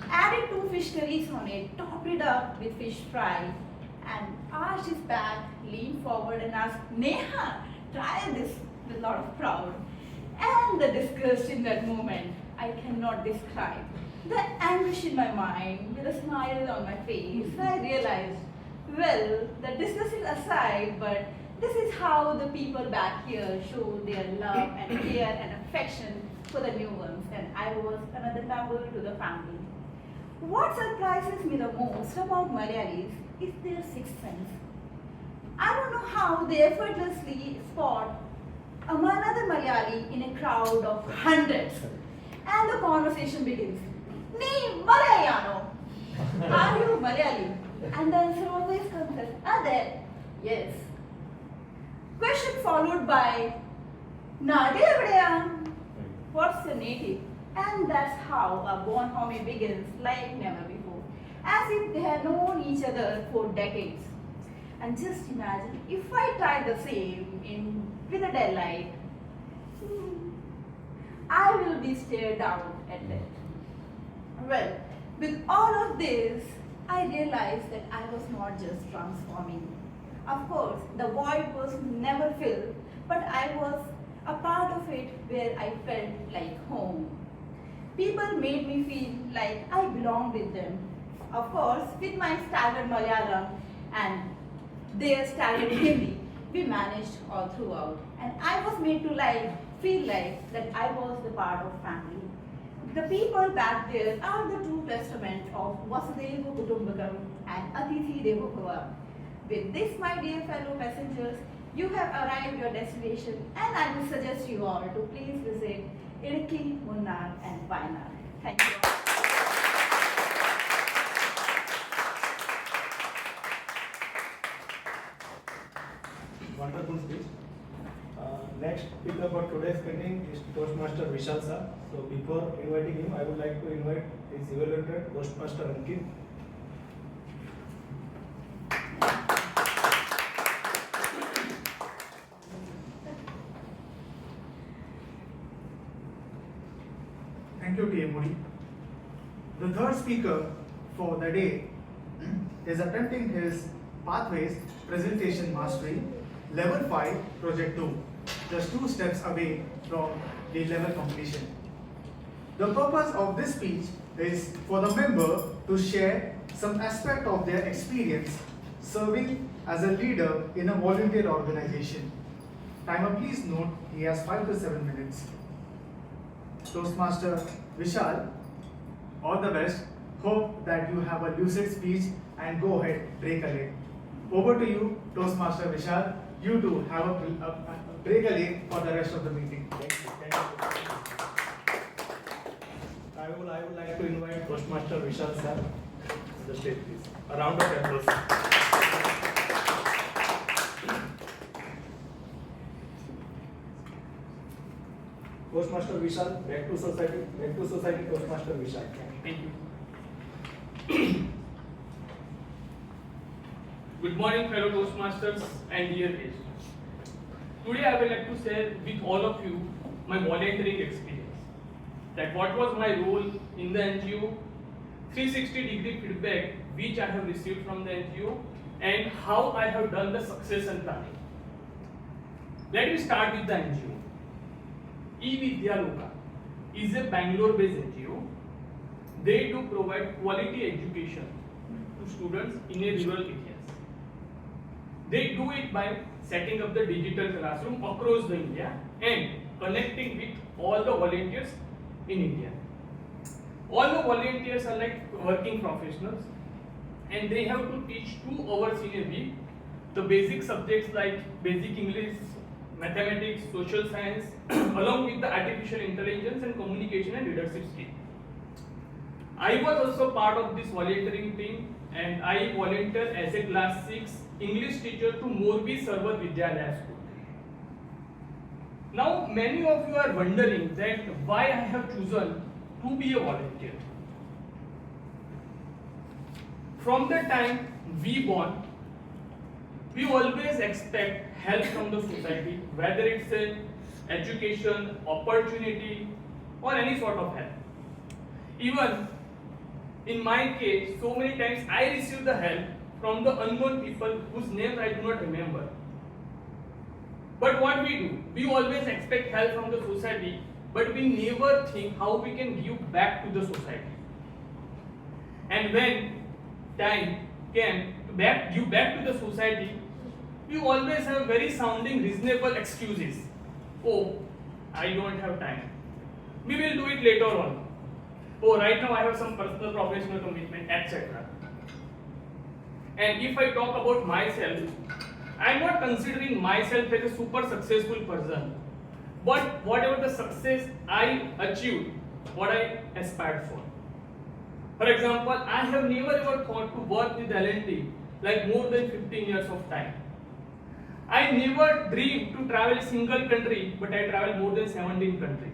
Added 2 fish curries on it, topped it up with fish fry, and arched his back, leaned forward and asked, "Neha, try this," with a lot of pride. And the disgust in that moment, I cannot describe. The anguish in my mind, with a smile on my face, I realized, well, the disgusting aside, but this is how the people back here show their love and care and affection for the new ones, and I was another member to the family. What surprises me the most about Malayalis is their sixth sense. I don't know how they effortlessly spot another Malayali in a crowd of hundreds, and the conversation begins. "Nee Malayano? Are you Malayali?" And the answer always comes as, "Ade, yes." Question followed by, "Native evadaya? What's your native?" And that's how a born homie begins like never before, as if they had known each other for decades. And just imagine if I tried the same with a daylight, I will be stared down at that. Well, with all of this, I realized that I was not just transforming. Of course, the void was never filled, but I was a part of it where I felt like home. People made me feel like I belonged with them. Of course, with my staggered Malayalam and their staggered Hindi, we managed all throughout. And I was made to feel like that I was the part of family. The people back there are the true testament of Vasudhaiva Kutumbakam and Atithi Devo Bhava. With this, my dear fellow passengers, you have arrived at your destination, and I will suggest you all to please visit Idukki, Munnar and Wayanad. Thank you all. Wonderful speech. Next speaker for today's meeting is Toastmaster Vishal sir. So before inviting him, I would like to invite his evaluator, Toastmaster Sanket. Thank you, TMOD. The third speaker for the day is attempting his Pathways Presentation Mastery Level 5 Project 2, just 2 steps away from the level completion. The purpose of this speech is for the member to share some aspect of their experience serving as a leader in a volunteer organization. Timer, please note he has 5 to 7 minutes. Toastmaster Vishal, all the best. Hope that you have a lucid speech and go ahead, break a leg. Over to you, Toastmaster Vishal. You too have a break a leg for the rest of the meeting. Thank you. I would like to invite Toastmaster Vishal sir to the stage, please. A round of applause. Toastmaster Vishal, back to society, Toastmaster Vishal. Thank you. Good morning, fellow Toastmasters and dear guests. Today I would like to share with all of you my volunteering experience. That what was my role in the NGO, 360-degree feedback which I have received from the NGO, and how I have done the succession planning. Let me start with the NGO. eVidyaloka is a Bangalore-based NGO. They do provide quality education to students in a rural areas. They do it by setting up the digital classroom across the India and connecting with all the volunteers in India. All the volunteers are like working professionals, and they have to teach 2 hours in a week the basic subjects like basic English, mathematics, social science, along with the artificial intelligence and communication and leadership skills. I was also part of this volunteering team, and I volunteered as a class 6 English teacher to Morbi Sarvat Vidyalaya School. Now, many of you are wondering that why I have chosen to be a volunteer. From the time we born, we always expect help from the society, whether it's a education, opportunity, or any sort of help. Even in my case, so many times I received the help from the unknown people whose names I do not remember. But what we do, we always expect help from the society, but we never think how we can give back to the society. And when time came to give back to the society, we always have very sounding reasonable excuses. Oh, I don't have time. We will do it later on. Oh, right now I have some personal professional commitment, etc. And if I talk about myself, I am not considering myself as a super successful person. But whatever the success I achieved, what I aspired for. For example, I have never ever thought to work with L&T like more than 15 years of time. I never dreamed to travel a single country, but I traveled more than 17 countries.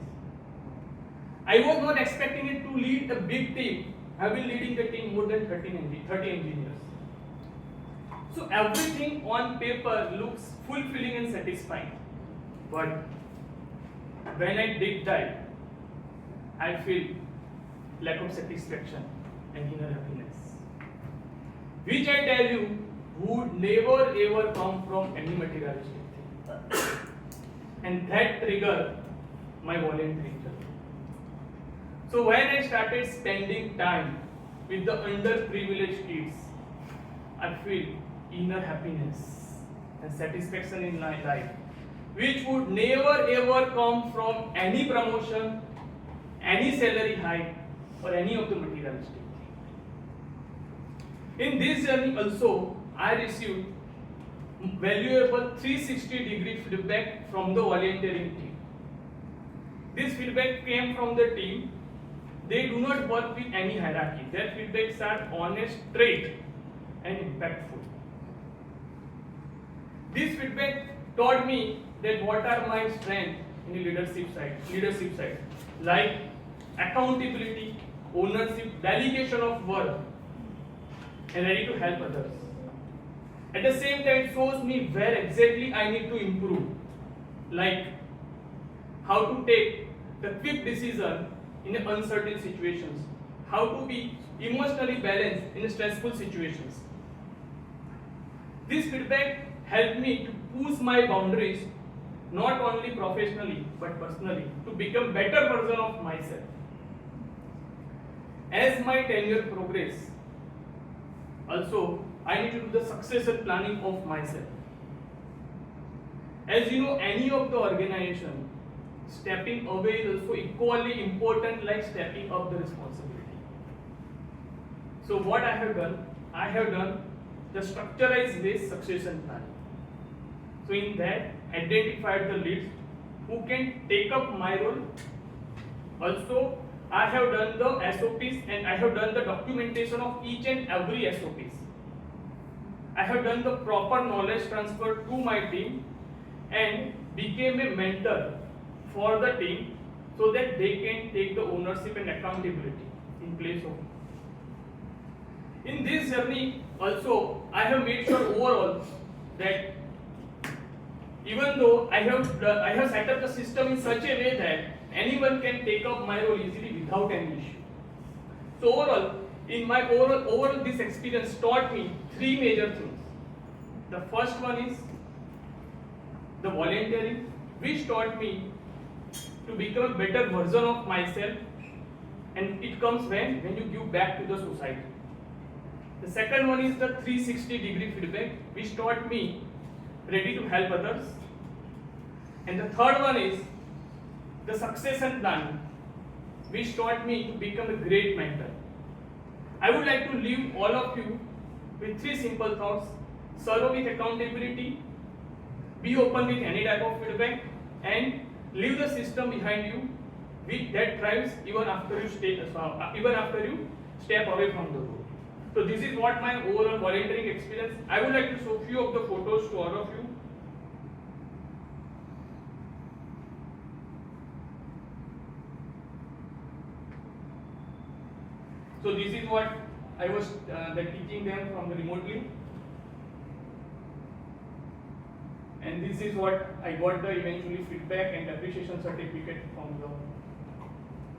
I was not expecting it to lead a big team. I have been leading the team more than 30 engineers. So everything on paper looks fulfilling and satisfying. But when I dig dive, I feel lack of satisfaction and inner happiness, which I tell you would never ever come from any materialistic thing. And that triggered my volunteering journey. So when I started spending time with the underprivileged kids, I feel inner happiness and satisfaction in my life, which would never ever come from any promotion, any salary hike, or any of the materialistic things. In this journey also, I received valuable 360-degree feedback from the volunteering team. This feedback came from the team. They do not work with any hierarchy. Their feedbacks are honest, straight, and impactful. This feedback taught me that what are my strengths in the leadership side, like accountability, ownership, delegation of work, and ready to help others. At the same time, it shows me where exactly I need to improve, like how to take the quick decision in uncertain situations, how to be emotionally balanced in stressful situations. This feedback helped me to push my boundaries, not only professionally but personally, to become better version of myself. As my tenure progresses, also I need to do the succession planning of myself. As you know, any of the organization, stepping away is also equally important like stepping up the responsibility. So what I have done the structurized based succession planning. So in that, identified the leads who can take up my role. Also, I have done the SOPs and I have done the documentation of each and every SOPs. I have done the proper knowledge transfer to my team and became a mentor for the team so that they can take the ownership and accountability in place of me. In this journey also, I have made sure overall that even though I have set up the system in such a way that anyone can take up my role easily without any issue. So overall, this experience taught me 3 major things. The first one is the volunteering, which taught me to become a better version of myself, and it comes when you give back to the society. The second one is the 360-degree feedback, which taught me ready to help others. And the third one is the succession plan, which taught me to become a great mentor. I would like to leave all of you with 3 simple thoughts. Serve with accountability, be open with any type of feedback, and leave the system behind you that thrives even after you step away from the road. So this is what my overall volunteering experience. I would like to show few of the photos to all of you. So this is what I was teaching them from the remotely, and this is what I got the eventually feedback and appreciation certificate from the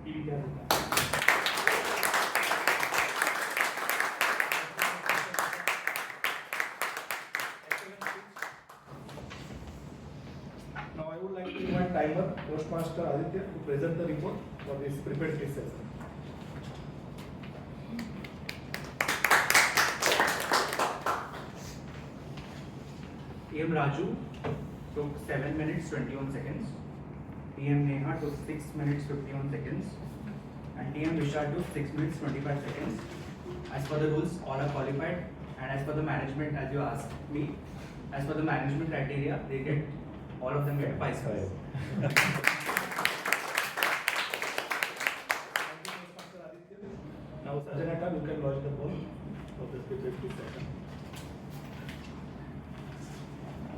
TTE. Now I would like to invite timer Postmaster Aditya to present the report for this prepared speech session. TM Raju took 7 minutes 21 seconds. TM Neha took 6 minutes 51 seconds. And TM Isha took 6 minutes 25 seconds. As per the rules, all are qualified. And as per the management, as you asked me, as per the management criteria, they get, all of them get 5 stars. Now Sanjay, you can launch the poll of this prepared speech session.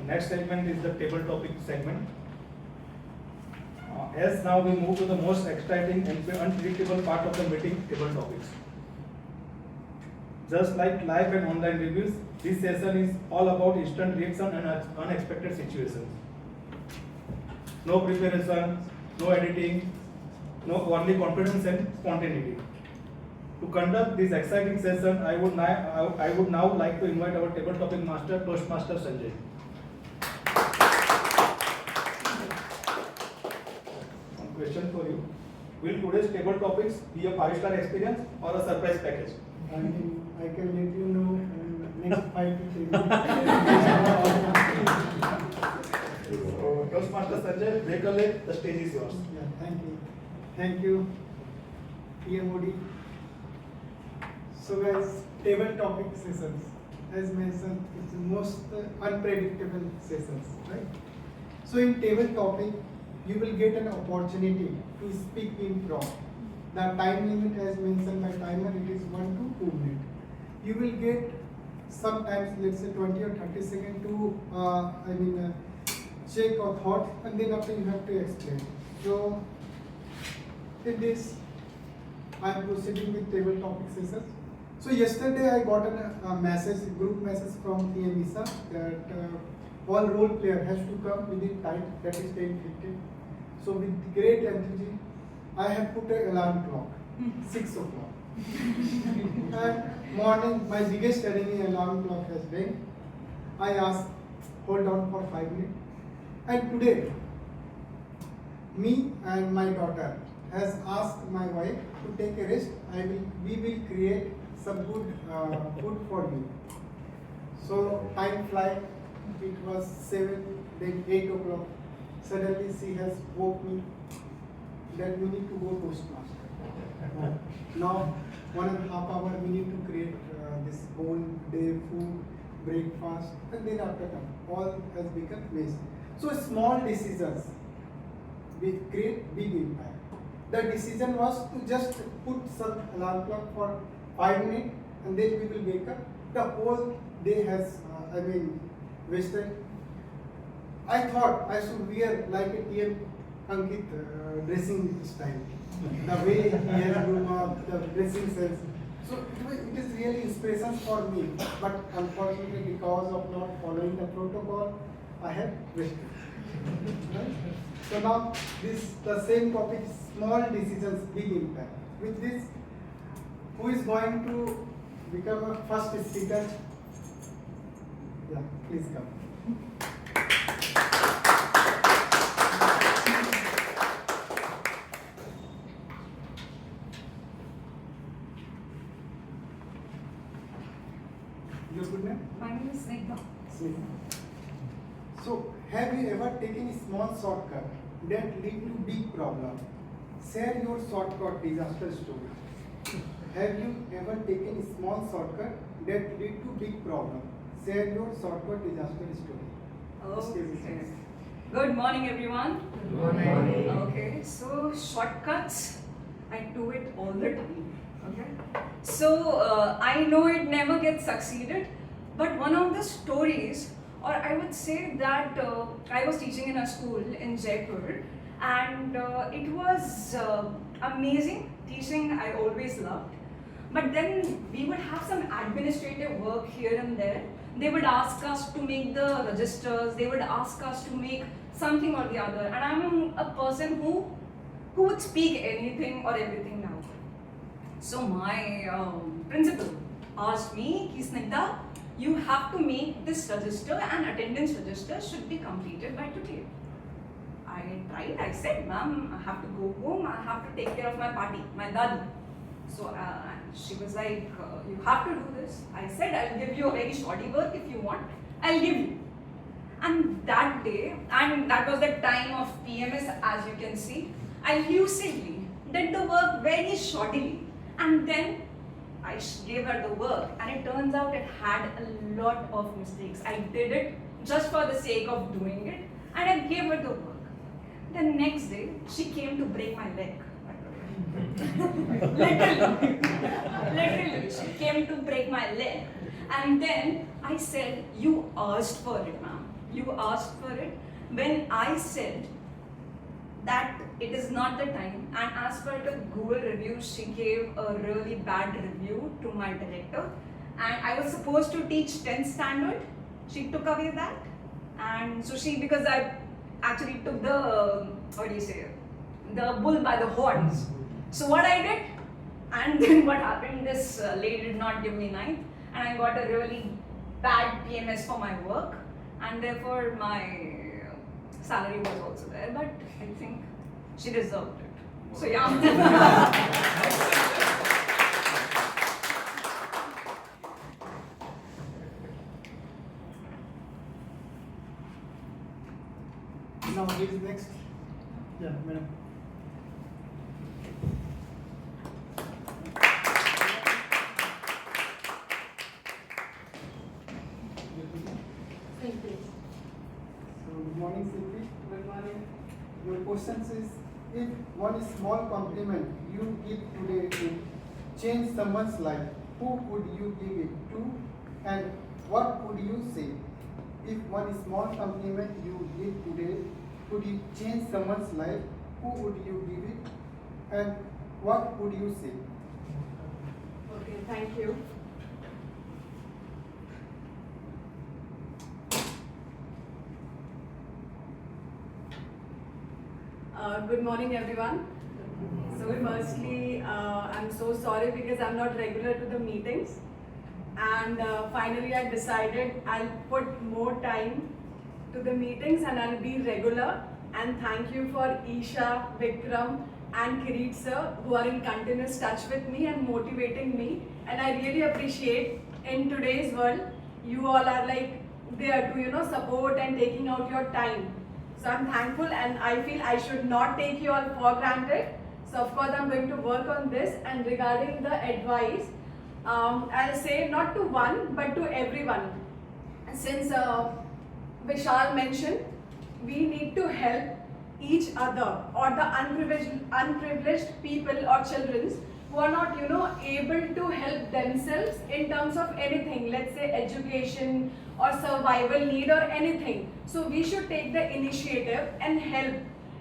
Next segment is the table topic segment. As now we move to the most exciting and unpredictable part of the meeting, table topics. Just like live and online reviews, this session is all about instant reaction and unexpected situations. No preparation, no editing, only confidence and spontaneity. To conduct this exciting session, I would now like to invite our table topic master, Toastmaster Sanjay. Question for you. Will today's table topics be a 5-star experience or a surprise package? I can let you know in next 5 to 10 minutes. So, Toastmaster Sanjay, break a leg, the stage is yours. Yeah, thank you. Thank you, TMOD. So guys, table topic sessions, as mentioned, it's the most unpredictable sessions, right? So in table topic, you will get an opportunity to speak in prompt. The time limit as mentioned by timer, it is 1 to 2 minutes. You will get sometimes, let's say 20 or 30 seconds to check or thought, and then after you have to explain. So in this, I am proceeding with table topic sessions. So yesterday I got a group message from TM Isha that all role player has to come within time, that is 10:15. So with great enthusiasm, I have put an alarm clock, 6 o'clock. And morning, my biggest enemy alarm clock has been, I asked, hold on for 5 minutes. And today, me and my daughter has asked my wife to take a rest. We will create some good food for you. So time flies. It was 7, then 8 o'clock. Suddenly she has woke me that we need to go Toastmaster. Now 1.5 hours we need to create this whole day food, breakfast, and then after that all has become mess. So small decisions will create big impact. The decision was to just put some alarm clock for 5 minutes and then we will wake up. The whole day has wasted. I thought I should wear like a TM Ankit dressing style. The way he has grown up, the dressing sense. So it is really inspiration for me. But unfortunately, because of not following the protocol, I have wasted. Right? So now the same topic, small decisions, big impact. With this, who is going to become a first speaker? Yeah, please come. Your good name? My name is Snigdha. So, have you ever taken a small shortcut that lead to big problem. Share your shortcut disaster story. Have you ever taken a small shortcut that lead to big problem? Share your shortcut disaster story. Okay. Good morning, everyone. Good morning. Okay, so shortcuts, I do it all the time. Okay. So I know it never gets succeeded, but one of the stories, or I would say that I was teaching in a school in Jaipur, and it was amazing teaching. I always loved. But then we would have some administrative work here and there. They would ask us to make the registers, they would ask us to make something or the other. And I'm a person who would speak anything or everything now. So my principal asked me, Snigdha, you have to make this register and attendance register should be completed by today. I tried, I said, ma'am, I have to go home, I have to take care of my party, my dadi. So she was like, you have to do this. I said, I'll give you a very shoddy work if you want. I'll give you. And that day, and that was the time of PMS, as you can see, I lucidly did the work very shoddily. And then I gave her the work, and it turns out it had a lot of mistakes. I did it just for the sake of doing it, and I gave her the work. The next day, she came to break my leg. Literally, she came to break my leg. And then I said, you asked for it, ma'am. You asked for it. When I said that it is not the time, and as per the Google review, she gave a really bad review to my director. And I was supposed to teach 10th standard. She took away that. And so because I actually took the, the bull by the horns. So what I did, and then what happened, this lady did not give me 9th, and I got a really bad PMS for my work, and therefore my salary was also there, but I think she deserved it. So yeah. Now who is next? Yeah, madam. Thank you. So good morning, Silvi. Good morning. Your question is, if one small compliment you give today to change someone's life, who would you give it to, and what would you say? If one small compliment you give today could you change someone's life, who would you give it, and what would you say? Okay, thank you. Good morning, everyone. So firstly, I'm so sorry because I'm not regular to the meetings. And finally, I decided I'll put more time to the meetings and I'll be regular. And thank you for Isha, Vikram and Kirit sir who are in continuous touch with me and motivating me. And I really appreciate in today's world, you all are like there to support and taking out your time. So I'm thankful and I feel I should not take you all for granted. So of course I'm going to work on this. And regarding the advice, I'll say not to one but to everyone. Since Vishal mentioned, we need to help each other or the unprivileged people or children who are not able to help themselves in terms of anything, let's say education or survival need or anything. So we should take the initiative and help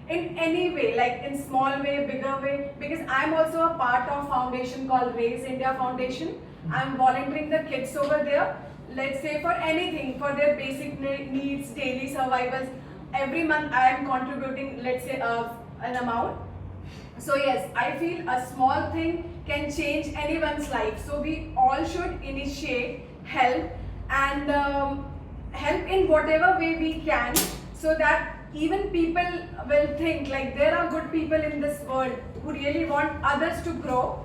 in any way, like in small way, bigger way, because I'm also a part of foundation called Raise India Foundation. I'm volunteering the kids over there, let's say for anything, for their basic needs, daily survivals. Every month I am contributing, let's say an amount. So yes, I feel a small thing can change anyone's life. So we all should initiate, help and help in whatever way we can, so that even people will think like there are good people in this world who really want others to grow.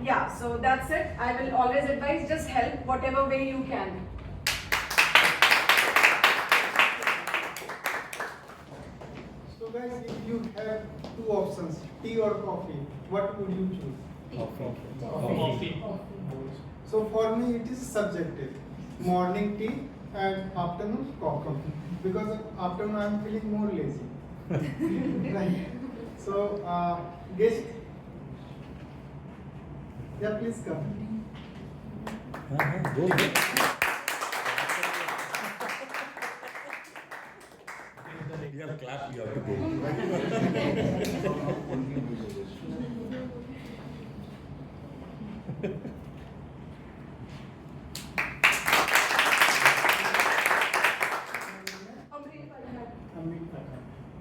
Yeah, so that's it. I will always advise, just help whatever way you can. So guys, options, tea or coffee, what would you choose? Coffee. So for me it is subjective. Morning tea and afternoon coffee. Because of afternoon I am feeling more lazy. Right. So guest. Yeah, please come. Go ahead. You have to clap, you have to go.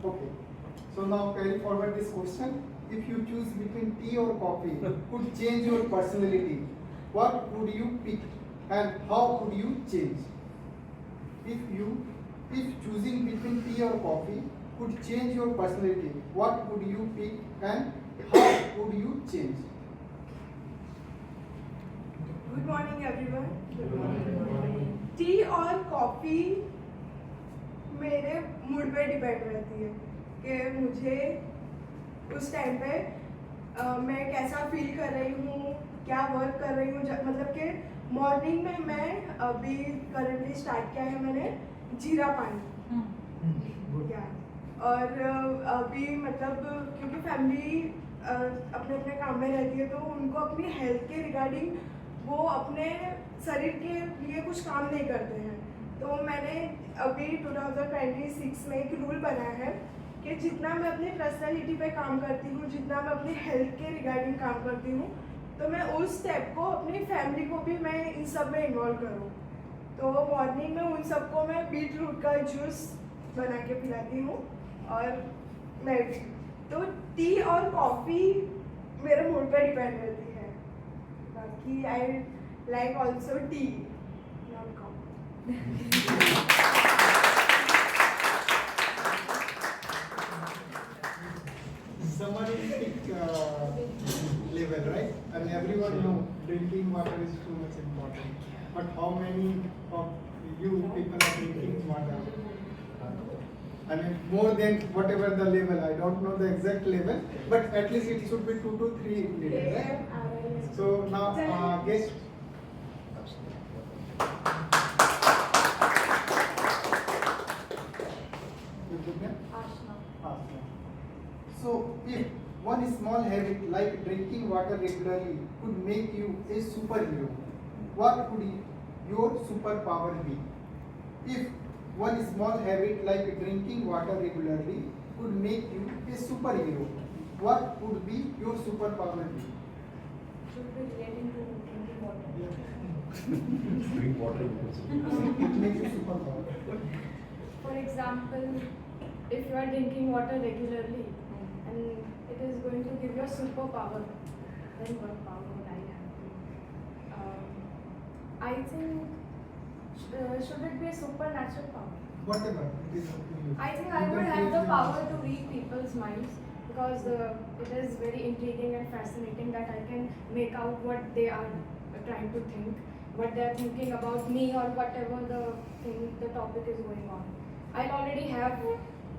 Okay. So now carry forward this question. If you choose between tea or coffee, could change your personality, what would you pick and how would you change? If choosing between tea or coffee could change your personality, what would you pick and how would you change? Good morning everyone. Good morning. T और coffee मेरे mood पे depend रहती है कि मुझे उस time पे मैं कैसा फील कर रही हूँ, क्या वर्क कर रही हूँ। मतलब कि मॉर्निंग में मैं अभी करंटली स्टार्ट किया है मैंने जीरा पानी या और अभी मतलब क्योंकि फैमिली अपने अपने काम में रहती है तो उनको अपनी हेल्थ के रिगार्डिंग वो अपने शरीर के लिए कुछ काम नहीं करते हैं। तो मैंने अभी 2026 में एक रूल बनाया है कि जितना मैं अपनी पर्सनालिटी पे काम करती हूँ, जितना मैं अपनी हेल्थ के रिगार्डिंग काम करती हूँ, तो मैं उस स्टेप को अपनी फैमिली को भी मैं इन सब में इन्वॉल्व करूँ। तो मॉर्निंग में उन सबको मैं बीट रूट का जूस बना के पिलाती हूँ और मैं भी। तो टी और कॉफ़ी मेरे मूड पे डिपेंड रहती है। बाकी I like also T not coffee. Somebody pick level, right? And everyone know drinking water is too much important. But how many of you people are drinking water? I mean, more than whatever the level. I don't know the exact level, but at least it should be 2 to 3 liters, right? So now, guess. So, if one small habit like drinking water regularly could make you a superhero, what would your superpower be? If one small habit like drinking water regularly could make you a superhero, what would be your superpower be? Should be relating to drinking water. Drink water. It makes you superpower. For example, if you are drinking water regularly, and it is going to give you a superpower, then what power would I have? I think, should it be a supernatural power? Whatever it is up to you. I think I would have the power to read people's minds because it is very intriguing and fascinating that I can make out what they are trying to think, what they are thinking about me or whatever the topic is going on. I'll already have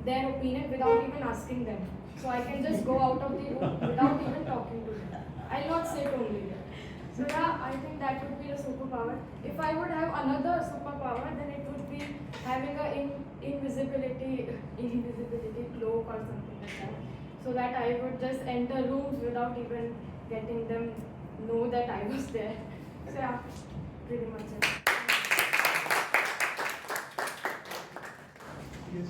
their opinion without even asking them. So I can just go out of the room without even talking to them. I'll not sit only there. So yeah, I think that would be a superpower. If I would have another superpower, then it would be having a invisibility cloak or something like that. So that I would just enter rooms without even getting them know that I was there. So yeah, pretty much it. Yes.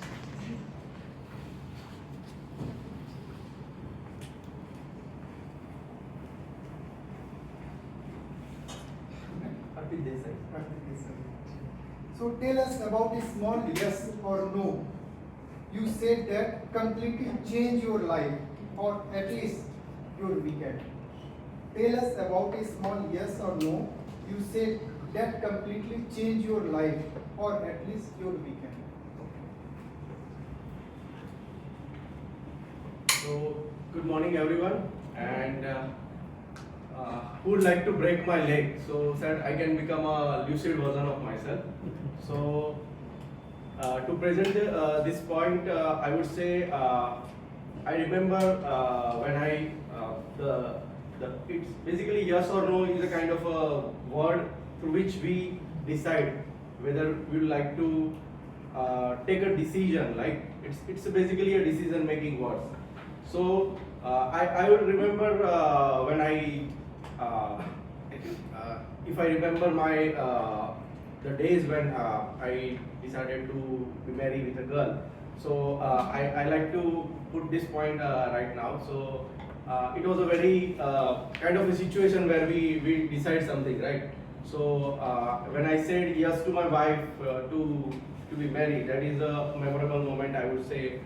So tell us about a small yes or no. You said that completely change your life or at least your weekend. Tell us about a small yes or no. You said that completely change your life or at least your weekend. So, good morning everyone, and who would like to break my leg so that I can become a lucid version of myself. So, to present this point, I would say I remember when it's basically yes or no is a kind of a word through which we decide whether we would like to take a decision. Like it's basically a decision making word. So I would remember when if I remember my the days when I decided to be married with a girl. So I like to put this point right now. So it was a very kind of a situation where we decide something, right? So when I said yes to my wife to be married, that is a memorable moment, I would say,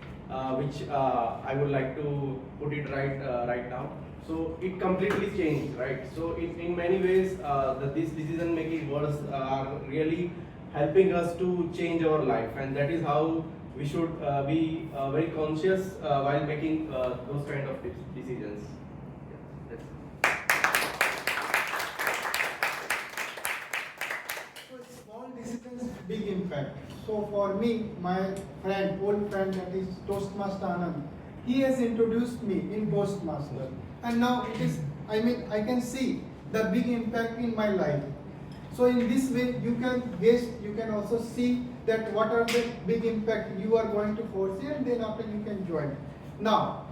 which I would like to put it right now. So it completely changed, right? So in many ways, these decision making words are really helping us to change our life, and that is how we should be very conscious while making those kind of decisions. Small decisions, big impact. So for me, my friend, old friend, that is Toastmaster Anand, he has introduced me in Toastmaster, and now it is, I can see the big impact in my life. So in this way, you can guess, you can also see that what are the big impact you are going to foresee, and then after you can join. Now,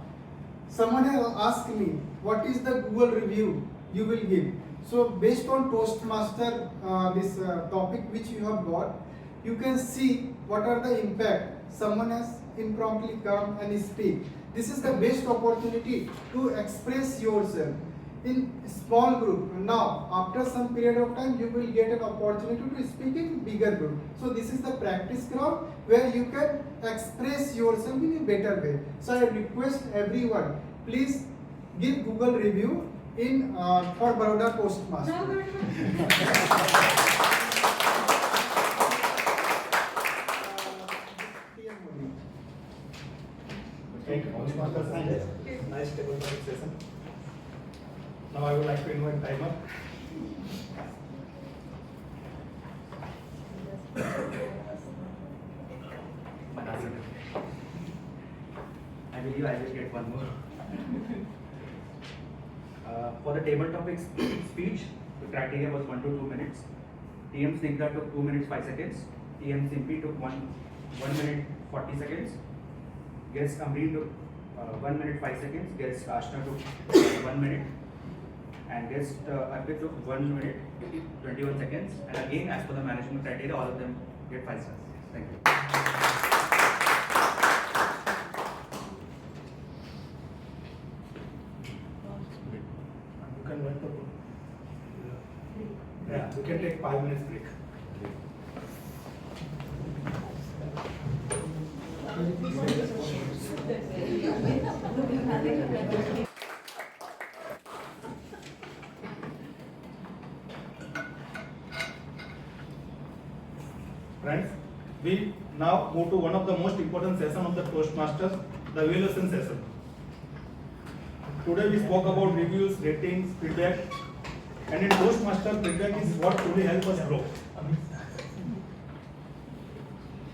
someone has asked me, what is the Google review you will give? So based on Toastmaster, this topic which you have got, you can see what are the impact someone has impromptu come and speak. This is the best opportunity to express yourself in small group. Now, after some period of time, you will get an opportunity to speak in bigger group. So this is the practice ground where you can express yourself in a better way. So I request everyone, please give Google review in for Baroda Toastmaster. Thank you, Toastmaster Sanjay. Nice table topic session. Now I would like to invite timer. I believe I will get one more. For the table topics speech, the criteria was 1 to 2 minutes. TM Snigdha took 2 minutes 5 seconds. TM Simpy took 1 minute 40 seconds. Guest Amreen took 1 minute 5 seconds. Guest Ashna took 1 minute. And guest Arpit took 1 minute 21 seconds. And again, as per the management criteria, all of them get 5 stars. Thank you. You can wait for yeah, we can take 5 minutes break. Friends, we now move to one of the most important sessions of the Toastmasters, the evaluation session. Today we spoke about reviews, ratings, feedback, and in Toastmaster, feedback is what truly helps us grow.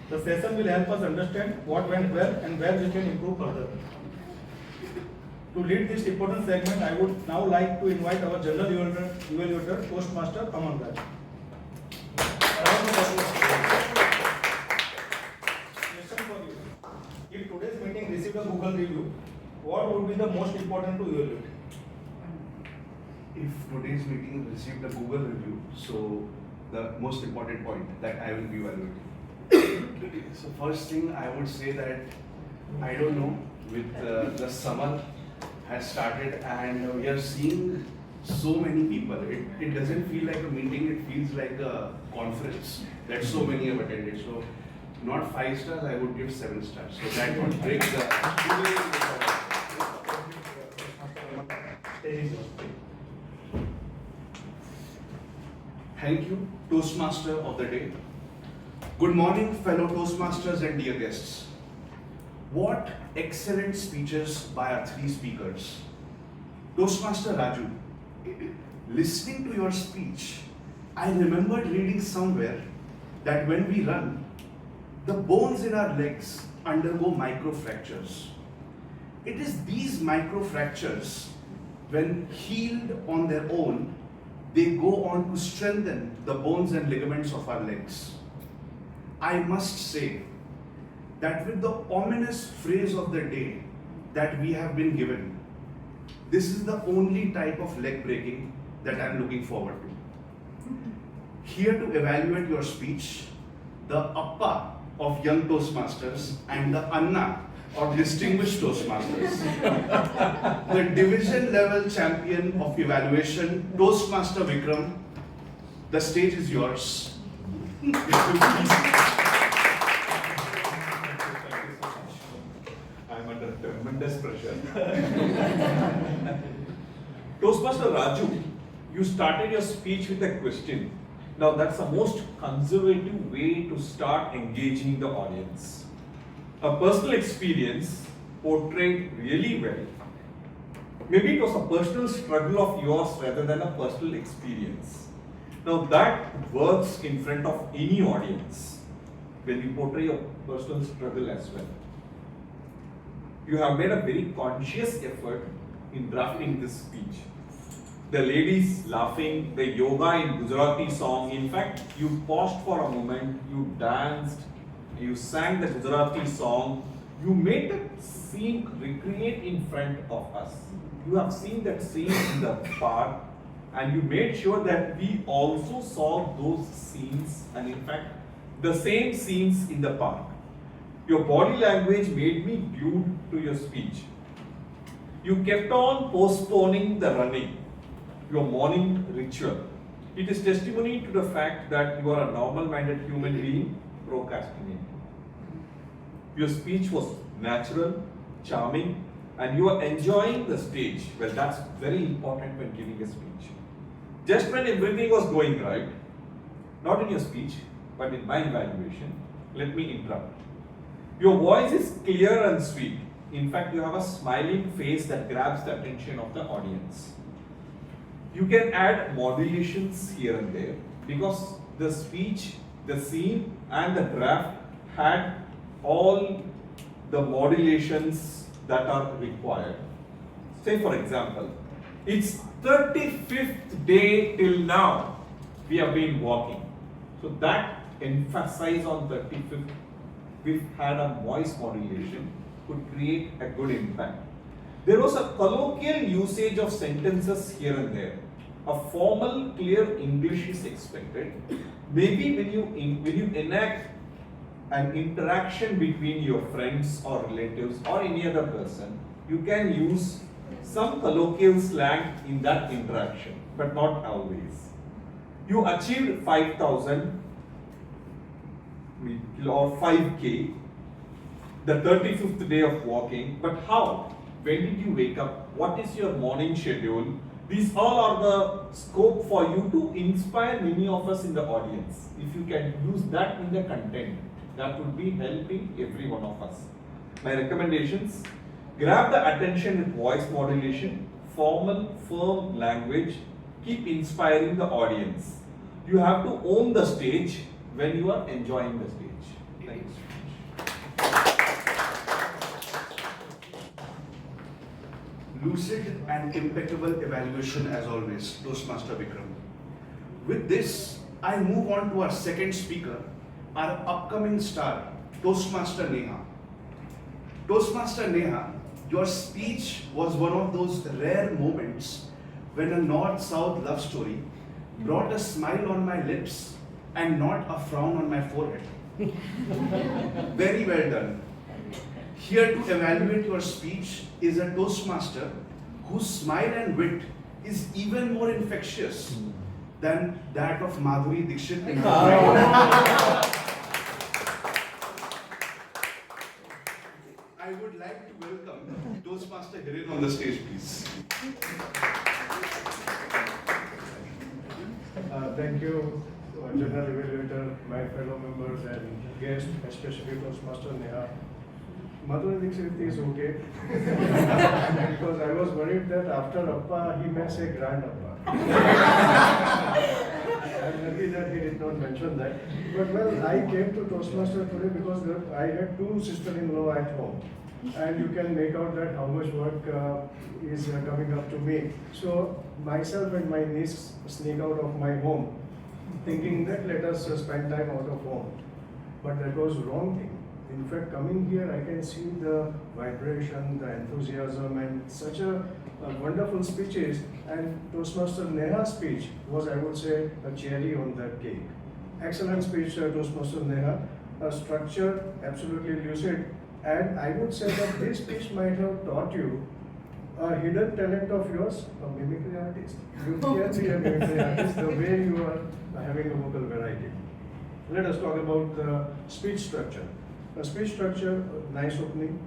The session will help us understand what went well and where we can improve further. To lead this important segment, I would now like to invite our general evaluator, Toastmaster Amanraj. Question for you. If today's meeting received a Google review, what would be the most important to evaluate? If today's meeting received a Google review, so the most important point that I will be evaluating. So first thing I would say that I don't know, with the summer has started and we are seeing so many people. It doesn't feel like a meeting, it feels like a conference that so many have attended. So not 5 stars, I would give 7 stars. So that would break the Thank you, Toastmaster of the day. Good morning, fellow Toastmasters and dear guests. What excellent speeches by our 3 speakers. Toastmaster Raju, listening to your speech, I remembered reading somewhere that when we run, the bones in our legs undergo micro fractures. It is these micro fractures, when healed on their own, they go on to strengthen the bones and ligaments of our legs. I must say that with the ominous phrase of the day that we have been given, this is the only type of leg breaking that I am looking forward to. Here to evaluate your speech, the Appa of young Toastmasters and the Anna of distinguished Toastmasters. The division level champion of evaluation, Toastmaster Vikram, the stage is yours. I'm under tremendous pressure. Toastmaster Raju, you started your speech with a question. Now that's the most conservative way to start engaging the audience. A personal experience portrayed really well. Maybe it was a personal struggle of yours rather than a personal experience. Now that works in front of any audience when you portray a personal struggle as well. You have made a very conscious effort in drafting this speech. The ladies laughing, the yoga in Gujarati song, in fact, you paused for a moment, you danced, you sang the Gujarati song, you made that scene recreate in front of us. You have seen that scene in the park and you made sure that we also saw those scenes and in fact, the same scenes in the park. Your body language made me glued to your speech. You kept on postponing the running, your morning ritual. It is testimony to the fact that you are a normal-minded human being procrastinating. Your speech was natural, charming, and you are enjoying the stage. Well, that's very important when giving a speech. Just when everything was going right, not in your speech, but in my evaluation, let me interrupt. Your voice is clear and sweet. In fact, you have a smiling face that grabs the attention of the audience. You can add modulations here and there because the speech, the scene, and the draft had all the modulations that are required. Say, for example, it's 35th day till now we have been walking. So that emphasize on 35th. We've had a voice modulation could create a good impact. There was a colloquial usage of sentences here and there. A formal, clear English is expected. Maybe when you enact an interaction between your friends or relatives or any other person, you can use some colloquial slang in that interaction, but not always. You achieved 5,000 or 5K, the 35th day of walking, but how? When did you wake up? What is your morning schedule? These all are the scope for you to inspire many of us in the audience. If you can use that in the content, that would be helping every one of us. My recommendations, grab the attention with voice modulation, formal, firm language, keep inspiring the audience. You have to own the stage when you are enjoying the stage. Thank you. Lucid and impeccable evaluation as always, Toastmaster Vikram. With this, I move on to our second speaker, our upcoming star, Toastmaster Neha. Toastmaster Neha, your speech was one of those rare moments when a North-South love story brought a smile on my lips and not a frown on my forehead. Very well done. Here to evaluate your speech is a Toastmaster whose smile and wit is even more infectious than that of Madhuri Dixit in I would like to welcome Toastmaster Hiren on the stage, please. Thank you, General Evaluator, my fellow members and guests, especially Toastmaster Neha. Madhuri Dixit is okay because I was worried that after Appa he may say Grand Appa. I'm happy that he did not mention that. But well, I came to Toastmaster today because I had two sisters-in-law at home. and you can make out that how much work is coming up to me. So myself and my niece sneak out of my home, thinking that let us spend time out of home. But that was wrong thing. In fact, coming here, I can see the vibration, the enthusiasm, and such a wonderful speeches. And Toastmaster Neha's speech was, I would say, a cherry on that cake. Excellent speech, Toastmaster Neha. Structured, absolutely lucid. And I would say that this speech might have taught you a hidden talent of yours, a mimicry artist. You can be a mimicry artist the way you are having a vocal variety. Let us talk about the speech structure. The speech structure, nice opening.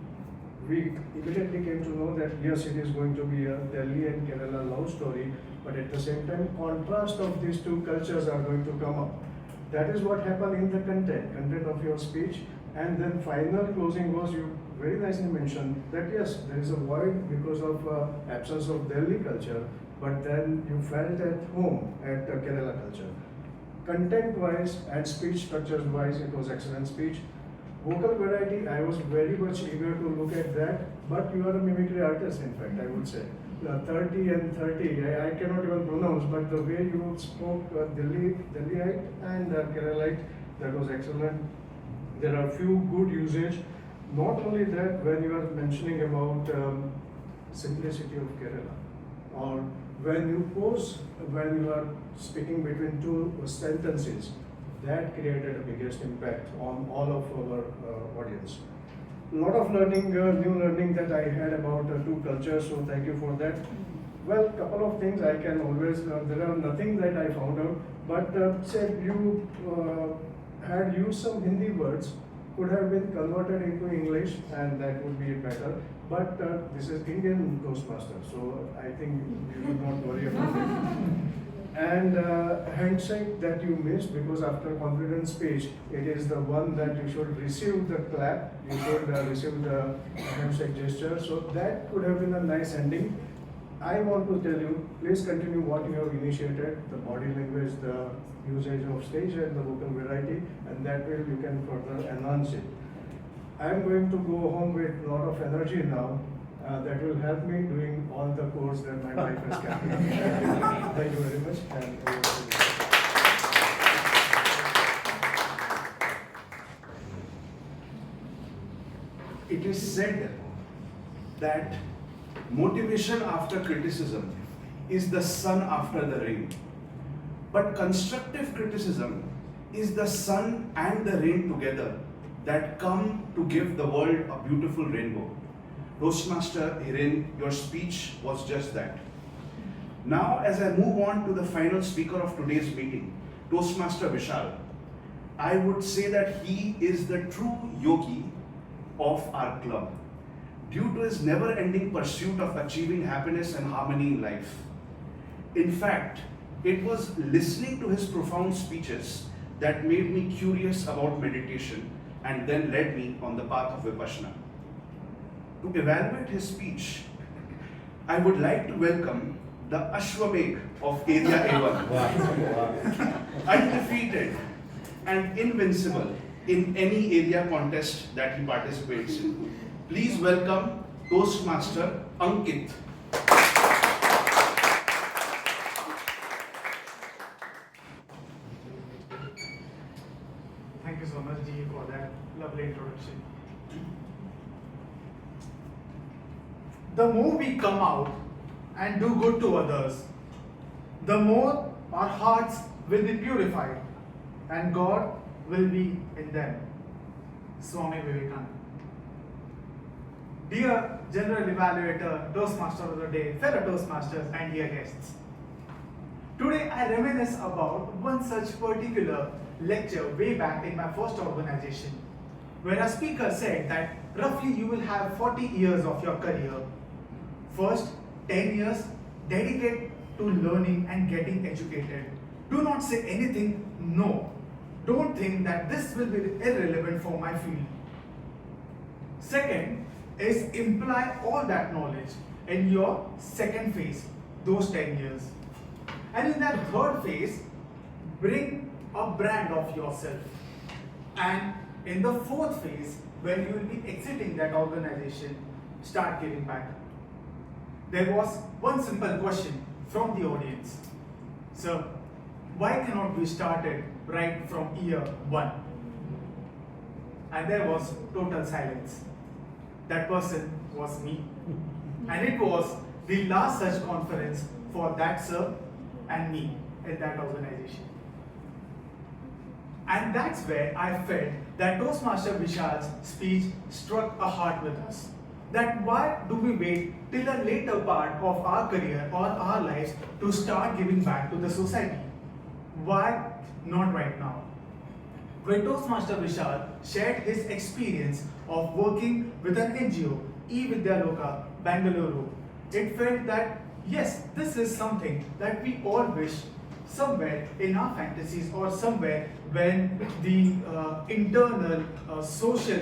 We immediately came to know that yes, it is going to be a Delhi and Kerala love story, but at the same time, contrast of these two cultures are going to come up. That is what happened in the content of your speech. And then final closing was, you very nicely mentioned that yes, there is a void because of absence of Delhi culture, but then you felt at home at Kerala culture. Content-wise and speech structures-wise, it was excellent speech. Vocal variety, I was very much eager to look at that, but you are a mimicry artist, in fact, I would say. 30 and 30, I cannot even pronounce, but the way you spoke Delhiite and Keralite, that was excellent. There are few good usage. Not only that, when you are mentioning about simplicity of Kerala, or when you are speaking between two sentences, that created the biggest impact on all of our audience. A lot of learning, new learning that I had about two cultures, so thank you for that. Well, couple of things I can always, there are nothing that I found out, but say you had used some Hindi words, could have been converted into English and that would be better. But this is Indian Toastmaster, so I think you should not worry about it. And handshake that you missed, because after confident speech, it is the one that you should receive the clap, you should receive the handshake gesture. So that could have been a nice ending. I want to tell you, please continue what you have initiated, the body language, the usage of stage and the vocal variety, and that way you can further enhance it. I am going to go home with a lot of energy now. That will help me doing all the course that my wife has kept me. Thank you very much. And it is said that motivation after criticism is the sun after the rain. But constructive criticism is the sun and the rain together that come to give the world a beautiful rainbow. Toastmaster Hiren, your speech was just that. Now, as I move on to the final speaker of today's meeting, Toastmaster Vishal, I would say that he is the true yogi of our club, due to his never-ending pursuit of achieving happiness and harmony in life. In fact, it was listening to his profound speeches that made me curious about meditation and then led me on the path of Vipassana. To evaluate his speech, I would like to welcome the Ashwamekh of Area A1, undefeated and invincible in any area contest that he participates in. Please welcome Toastmaster Ankit. Thank you so much, Ji, for that lovely introduction. The more we come out and do good to others, the more our hearts will be purified and God will be in them. Swami Vivekananda. Dear General Evaluator, Toastmaster of the Day, fellow Toastmasters and dear guests. Today I reminisce about one such particular lecture way back in my first organization, where a speaker said that roughly you will have 40 years of your career. First 10 years dedicate to learning and getting educated. Do not say anything no. Don't think that this will be irrelevant for my field. Second is imply all that knowledge in your second phase, those 10 years. And in that third phase, bring a brand of yourself and in the fourth phase, when you will be exiting that organization, start giving back. There was one simple question from the audience. Sir, why cannot we start it right from year 1? And there was total silence. That person was me. And it was the last such conference for that sir and me in that organization. And that's where I felt that Toastmaster Vishal's speech struck a heart with us. That why do we wait till a later part of our career or our lives to start giving back to the society? Why not right now? When Toastmaster Vishal shared his experience of working with an NGO, Vidyaloka, Bangalore, it felt that yes, this is something that we all wish somewhere in our fantasies or somewhere when the internal social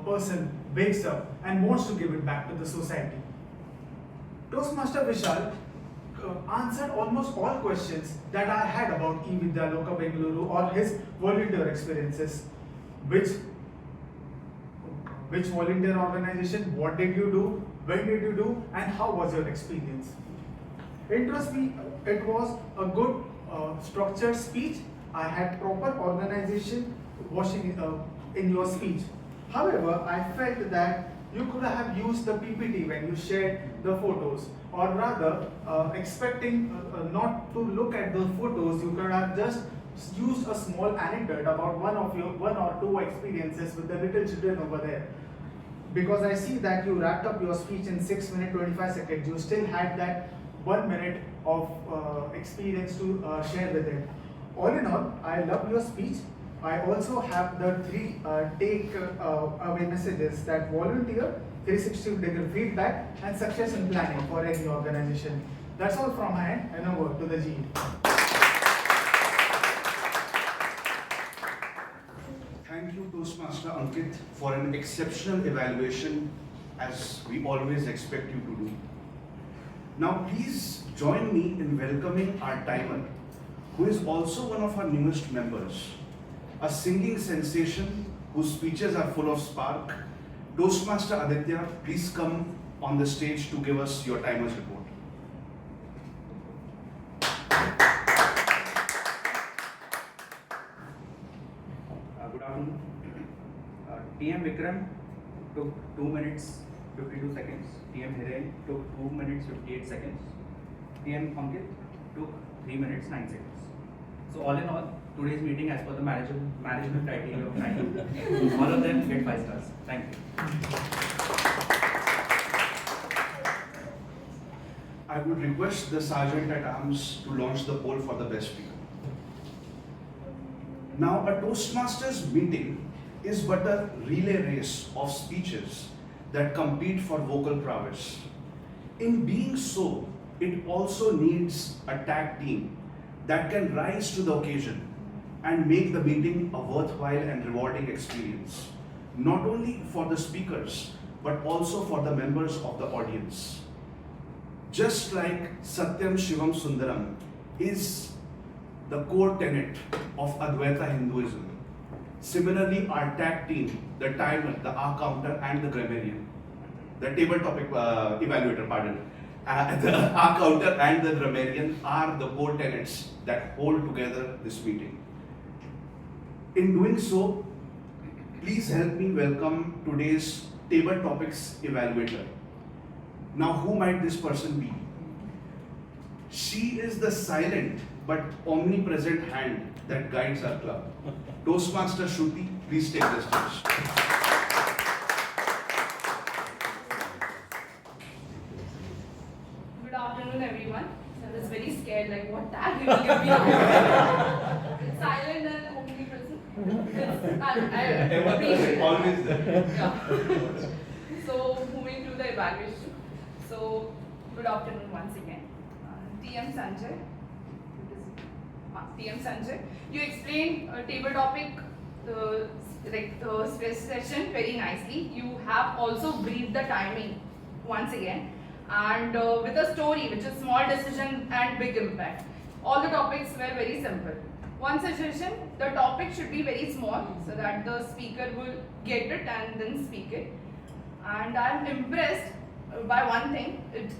person wakes up and wants to give it back to the society. Toastmaster Vishal answered almost all questions that I had about Vidyaloka Bengaluru or his volunteer experiences. Which volunteer organization, what did you do, when did you do, and how was your experience? Trust me, it was a good structured speech. I had proper organization washing in your speech. However, I felt that you could have used the PPT when you shared the photos, or rather, expecting not to look at the photos, you could have just used a small anecdote about one or two experiences with the little children over there. Because I see that you wrapped up your speech in 6 minutes 25 seconds, you still had that 1 minute of experience to share with it. All in all, I love your speech. I also have the 3 take away messages: that volunteer, 360-degree feedback, and success in planning for any organization. That's all from my end, and over to the GE. Thank you, Toastmaster Ankit, for an exceptional evaluation, as we always expect you to do. Now, please join me in welcoming our timer, who is also one of our newest members, a singing sensation whose speeches are full of spark. Toastmaster Aditya, please come on the stage to give us your timer's report. Good afternoon. TM Vikram took 2 minutes 52 seconds. TM Hiren took 2 minutes 58 seconds. TM Ankit took 3 minutes 9 seconds. So all in all, today's meeting, as per the management criteria of 9, all of them get 5 stars. Thank you. I would request the Sergeant at Arms to launch the poll for the best speaker. Now, a Toastmasters meeting is but a relay race of speeches that compete for vocal prowess. In being so, it also needs a tag team that can rise to the occasion and make the meeting a worthwhile and rewarding experience, not only for the speakers, but also for the members of the audience. Just like Satyam Shivam Sundaram is the core tenet of Advaita Hinduism, similarly our tag team, the timer, the R counter and the Grammerian, the table topic evaluator, the R counter and the Grammerian are the core tenets that hold together this meeting. In doing so, please help me welcome today's table topics evaluator. Now, who might this person be? She is the silent but omnipresent hand that guides our club. Toastmaster Shruti, please take the stage. Good afternoon, everyone. I was very scared, like what tag you will give me. It's silent and omnipresent. I appreciate it. Always there. Yeah. So, moving to the evaluation. So, good afternoon once again. TM Sanjay. TM Sanjay. You explained table topic, like the stress session very nicely. You have also briefed the timing once again. And with a story which is small decision and big impact. All the topics were very simple. One suggestion, the topic should be very small so that the speaker will get it and then speak it. And I am impressed by one thing,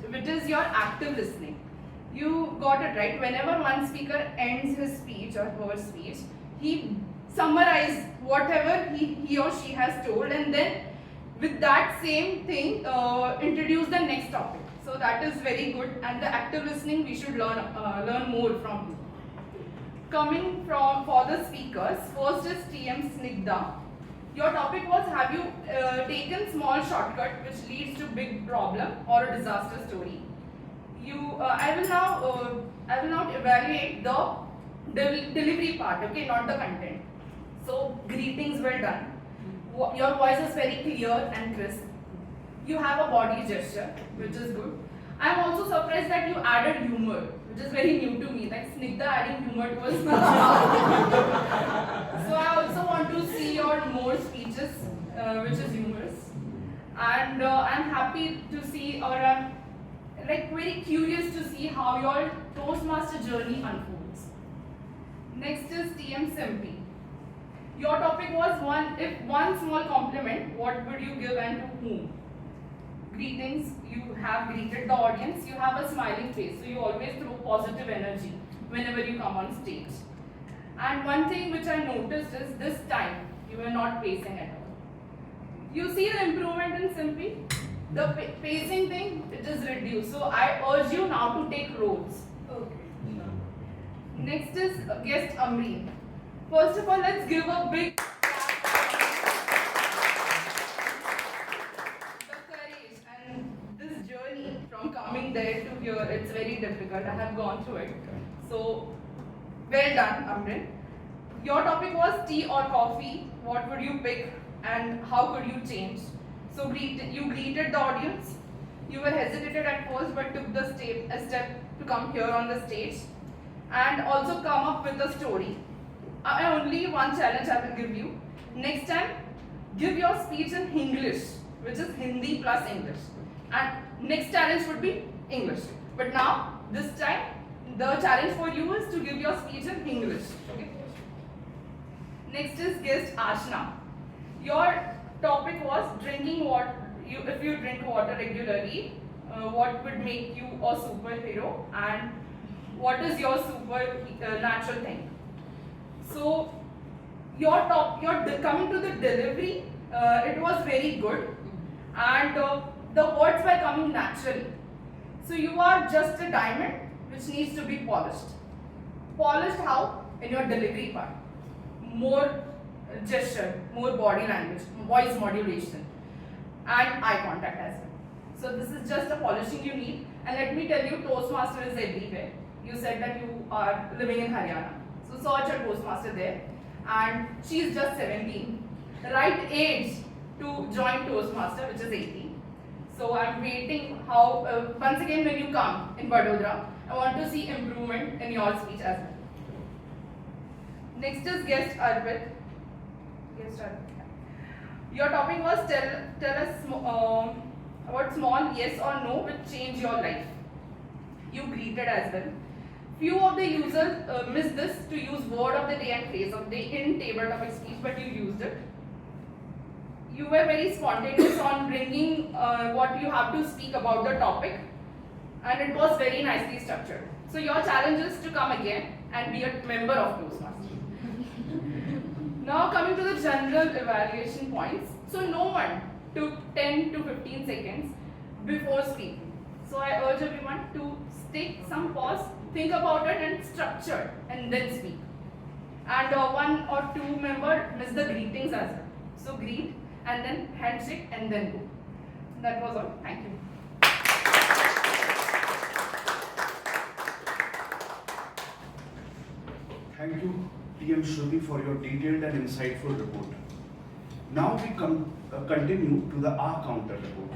which is your active listening. You got it right. Whenever one speaker ends his speech or her speech, he summarizes whatever he or she has told, and then with that same thing introduce the next topic. So that is very good, and the active listening we should learn more from you. Coming from for the speakers, first is TM Snigdha. Your topic was, have you taken small shortcut which leads to big problem or a disaster story? I will now evaluate the delivery part, okay, not the content. So greetings well done. Your voice is very clear and crisp. You have a body gesture, which is good. I am also surprised that you added humor, which is very new to me. Like Snigdha adding humor to us. So I also want to see your more speeches, which is humorous. And I'm happy to see, or I'm like very curious to see how your Toastmaster journey unfolds. Next is TM Simpy. Your topic was one small compliment, what would you give and to whom? Greetings, you have greeted the audience, you have a smiling face, so you always throw positive energy whenever you come on stage. And one thing which I noticed is this time you were not pacing at all. You see the improvement in Simpy? The pacing thing, it is reduced. So I urge you now to take roles. Okay. Next is guest Amreen. First of all, let's give a big the courage and this journey from coming there to here. It's very difficult. I have gone through it. So well done, Amreen. Your topic was tea or coffee. What would you pick and how could you change? So you greeted the audience. You were hesitated at first but took the a step to come here on the stage and also come up with a story. Only one challenge I will give you. Next time, give your speech in English, which is Hindi plus English. And next challenge would be English. But now, this time, the challenge for you is to give your speech in English. Okay? Next is guest Ashna. Your topic was drinking water. If you drink water regularly, what would make you a superhero and what is your natural thing? So coming to the delivery, it was very good and the words were coming naturally. So you are just a diamond which needs to be polished. Polished how? In your delivery part. More gesture, more body language, voice modulation and eye contact as well. So this is just a polishing you need, and let me tell you, Toastmaster is everywhere. You said that you are living in Haryana. So search a Toastmaster there, and she is just 17. The right age to join Toastmaster, which is 18. So I'm waiting how, once again when you come in Vadodara, I want to see improvement in your speech as well. Next is guest Arpit. Your topic was tell us what small yes or no will change your life. You greeted as well. Few of the users miss this to use word of the day and phrase of the day in table topic speech, but you used it. You were very spontaneous on bringing what you have to speak about the topic, and it was very nicely structured. So your challenge is to come again and be a member of Toastmasters. Now coming to the general evaluation points. So no one took 10 to 15 seconds before speaking. So I urge everyone to take some pause, think about it and structure and then speak. And one or two members miss the greetings as well. So greet and then handshake and then go. That was all. Thank you. Thank you, TM Shruti, for your detailed and insightful report. Now we continue to the R counter report.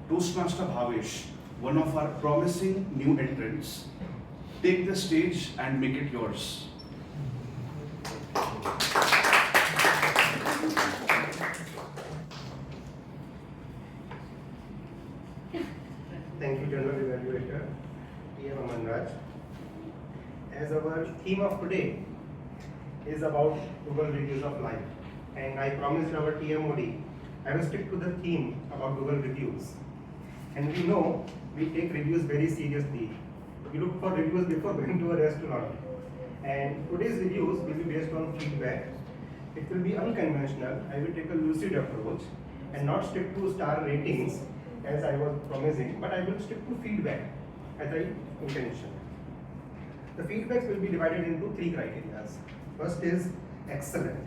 Toastmaster Bhavesh, one of our promising new entrants, take the stage and make it yours. Thank you, General Evaluator, TM Amanraj. As our theme of today, is about Google reviews of life. And I promised our TMOD, I will stick to the theme about Google reviews. And we know we take reviews very seriously. We look for reviews before going to a restaurant. And today's reviews will be based on feedback. It will be unconventional. I will take a lucid approach and not stick to star ratings as I was promising, but I will stick to feedback as I intention. The feedbacks will be divided into 3 criteria. First is excellent.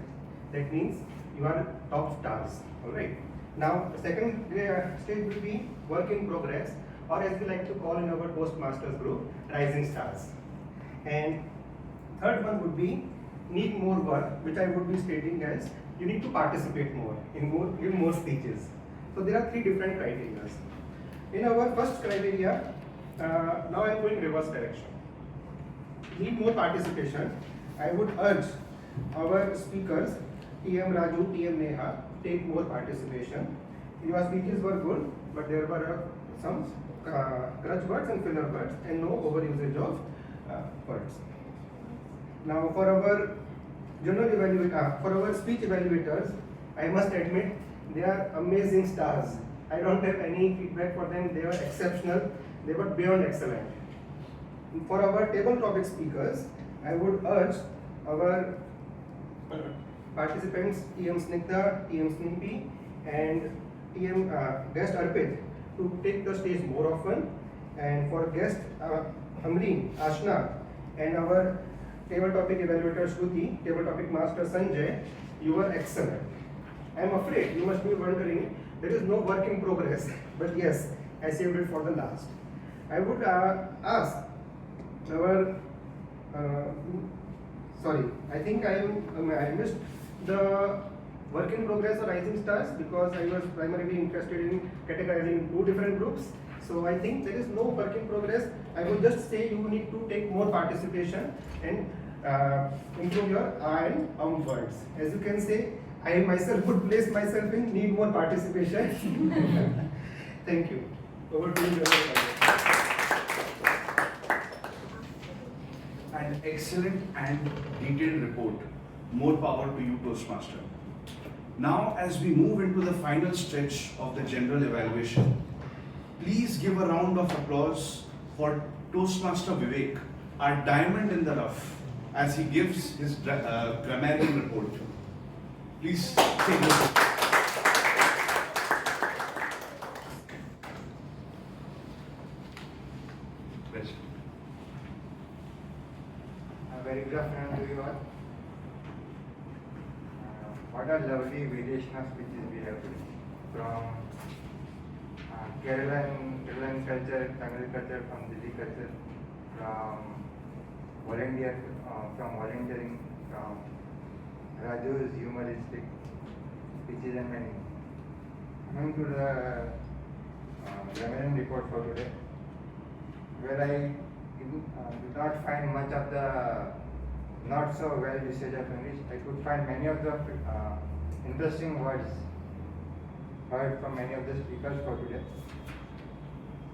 That means you are top stars. Alright. Now the second stage will be work in progress, or as we like to call in our Toastmasters group, rising stars. And third one would be need more work, which I would be stating as you need to participate more, give more speeches. So there are 3 different criteria. In our first criteria, now I am going reverse direction. Need more participation. I would urge our speakers, TM Raju, TM Neha, take more participation. Your speeches were good, but there were some crutch words and filler words and no overusage of words. Now for our for our speech evaluators, I must admit they are amazing stars. I don't have any feedback for them. They were exceptional. They were beyond excellent. For our table topic speakers, I would urge our participants TM Snigdha, TM Snoopy and TM guest Arpit to take the stage more often, and for guest Amreen, Ashna and our table topic evaluator Shruti, table topic master Sanjay, you were excellent. I am afraid you must be wondering there is no work in progress, but yes, I saved it for the last. I would ask our I think I missed the work in progress or rising stars because I was primarily interested in categorizing 2 different groups. So I think there is no work in progress. I would just say you need to take more participation and improve your and words. As you can say, I myself would place myself in need more participation. Thank you. Over to you. An excellent and detailed report. More power to you, Toastmaster. Now, as we move into the final stretch of the general evaluation, please give a round of applause for Toastmaster Vivek, our diamond in the rough, as he gives his grammarian report. Please take this. Very good afternoon to you all. What a lovely variation of speeches we have today. From Kerala culture, Tamil culture, from Delhi culture, from volunteering, from Raju's humoristic speeches and many. Coming to the Grammarian report for today, where I did not find much of the not so well usage of English. I could find many of the interesting words heard from many of the speakers for today.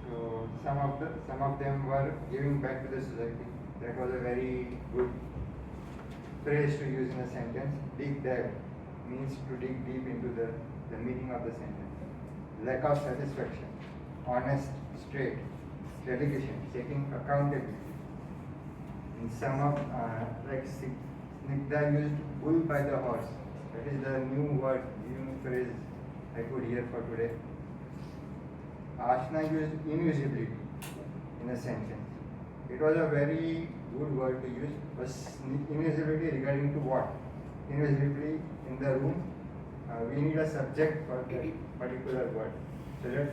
So some of them were giving back to the society. That was a very good phrase to use in a sentence. Dig dive means to dig deep into the meaning of the sentence. Lack of satisfaction, honest, straight, dedication, taking accountability. In some of like Snigdha used bull by the horse. That is the new word, new phrase I could hear for today. Ashna used invisibility in a sentence. It was a very good word to use, but invisibility regarding to what? Invisibility in the room. We need a subject for that particular word, so that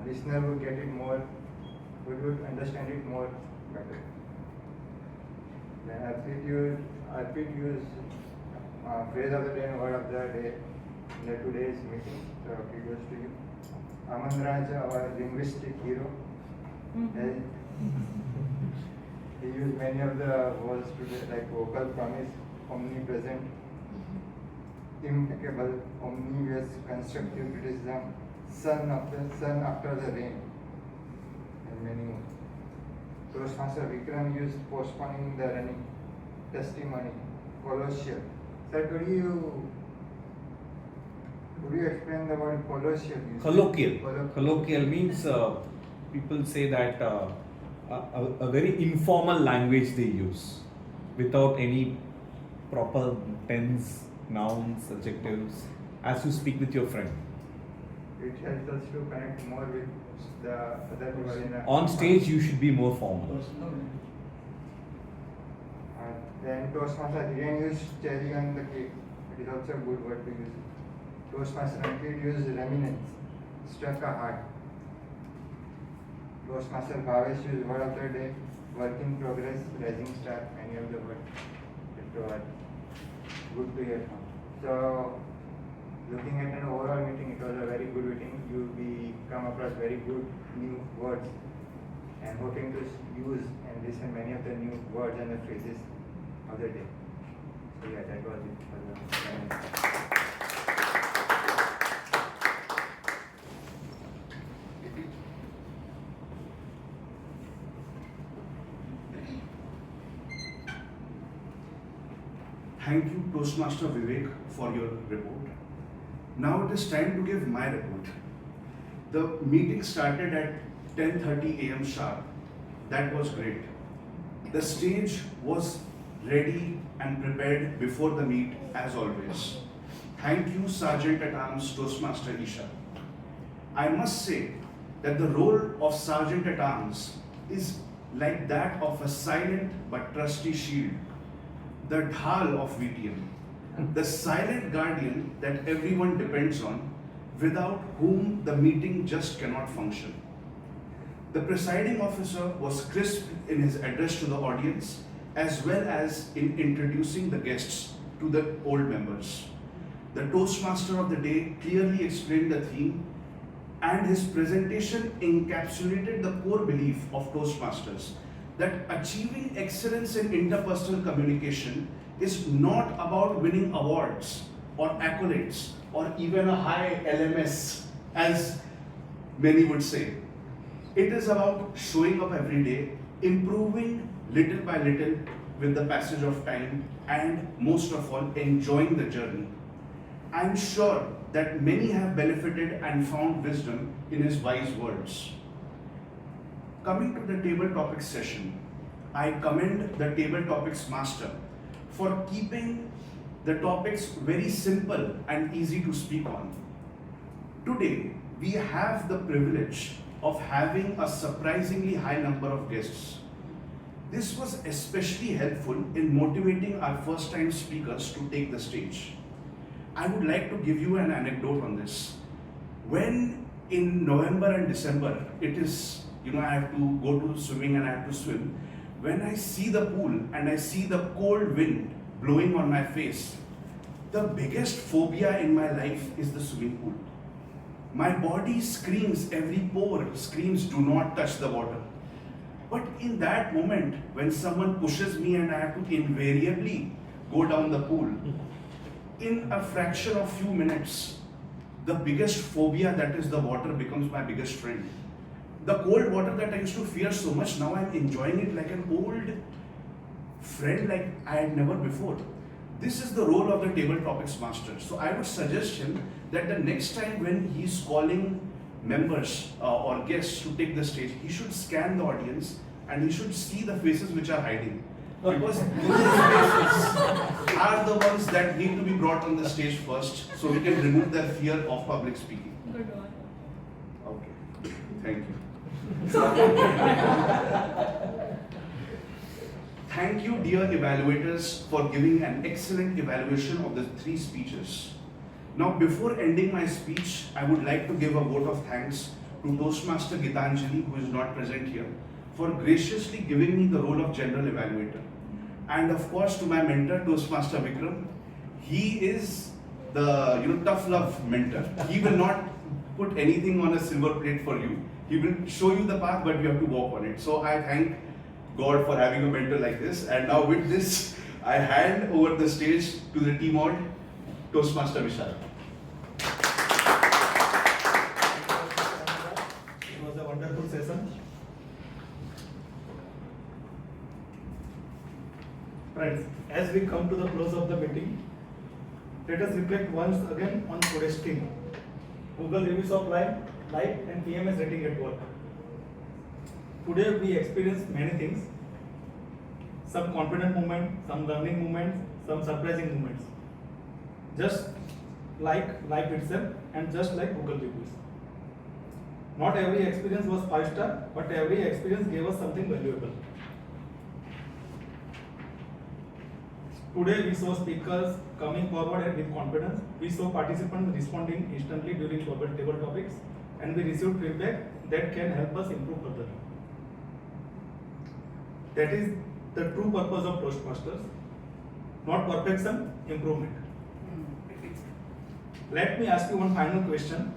listener would get it more, would understand it more better. Then Arpit used phrase of the day and word of the day in the today's meeting. So it goes to you. Amanraj, our linguistic hero, he used many of the words today, like vocal promise, omnipresent, impeccable, omnivorous, constructive criticism, sun after the rain, and many more. Toastmaster Vikram used postponing the running, testimony, colloquial. Sir, could you explain the word colloquial? Colloquial. Colloquial means people say that a very informal language they use without any proper tense, nouns, adjectives, as you speak with your friend. It helps us to connect more with the other people in the On stage, you should be more formal. Then Toastmaster didn't use cherry on the cake. It is also a good word to use. Toastmaster Sanket used reminiscence, struck a heart. Toastmaster Bhavesh used word of the day, work in progress, rising star, any of the words. It was good to hear from. So, looking at an overall meeting, it was a very good meeting. You come across very good new words and hoping to use and listen many of the new words and the phrases of the day. So yeah, that was it for the Thank you, Toastmaster Vivek, for your report. Now it is time to give my report. The meeting started at 10:30 a.m. sharp. That was great. The stage was ready and prepared before the meet as always. Thank you, Sergeant at Arms Toastmaster Isha. I must say that the role of Sergeant at Arms is like that of a silent but trusty shield, the dhal of VTM, the silent guardian that everyone depends on, without whom the meeting just cannot function. The presiding officer was crisp in his address to the audience, as well as in introducing the guests to the old members. The Toastmaster of the day clearly explained the theme, and his presentation encapsulated the core belief of Toastmasters that achieving excellence in interpersonal communication is not about winning awards or accolades or even a high LMS, as many would say. It is about showing up every day, improving little by little with the passage of time, and most of all, enjoying the journey. I am sure that many have benefited and found wisdom in his wise words. Coming to the table topics session, I commend the table topics master for keeping the topics very simple and easy to speak on. Today, we have the privilege of having a surprisingly high number of guests. This was especially helpful in motivating our first-time speakers to take the stage. I would like to give you an anecdote on this. When in November and December, it is, I have to go to swimming and I have to swim. When I see the pool and I see the cold wind blowing on my face, the biggest phobia in my life is the swimming pool. My body screams, every pore screams, do not touch the water. But in that moment, when someone pushes me and I have to invariably go down the pool, in a fraction of few minutes, the biggest phobia, that is the water, becomes my biggest friend. The cold water that I used to fear so much, now I'm enjoying it like an old friend like I had never before. This is the role of the table topics master. So I would suggest him that the next time when he's calling members or guests to take the stage, he should scan the audience and he should see the faces which are hiding. Because those faces are the ones that need to be brought on the stage first, so we can remove their fear of public speaking. Good one. Okay, thank you. Thank you, dear evaluators, for giving an excellent evaluation of the 3 speeches. Now, before ending my speech, I would like to give a vote of thanks to Toastmaster Gitanjali, who is not present here, for graciously giving me the role of general evaluator. And of course, to my mentor, Toastmaster Vikram. He is the tough love mentor. He will not put anything on a silver plate for you. He will show you the path, but you have to walk on it. So I thank God for having a mentor like this. And now with this, I hand over the stage to the TMOD, Toastmaster Vishal. It was a wonderful session. Friends, as we come to the close of the meeting, let us reflect once again on today's theme. Google reviews of life and PMS rating at work. Today we experience many things. Some confident moments, some learning moments, some surprising moments. Just like life itself and just like Google reviews. Not every experience was 5-star, but every experience gave us something valuable. Today we saw speakers coming forward and with confidence. We saw participants responding instantly during table topics, and we received feedback that can help us improve further. That is the true purpose of Toastmasters. Not perfection, improvement. Let me ask you one final question.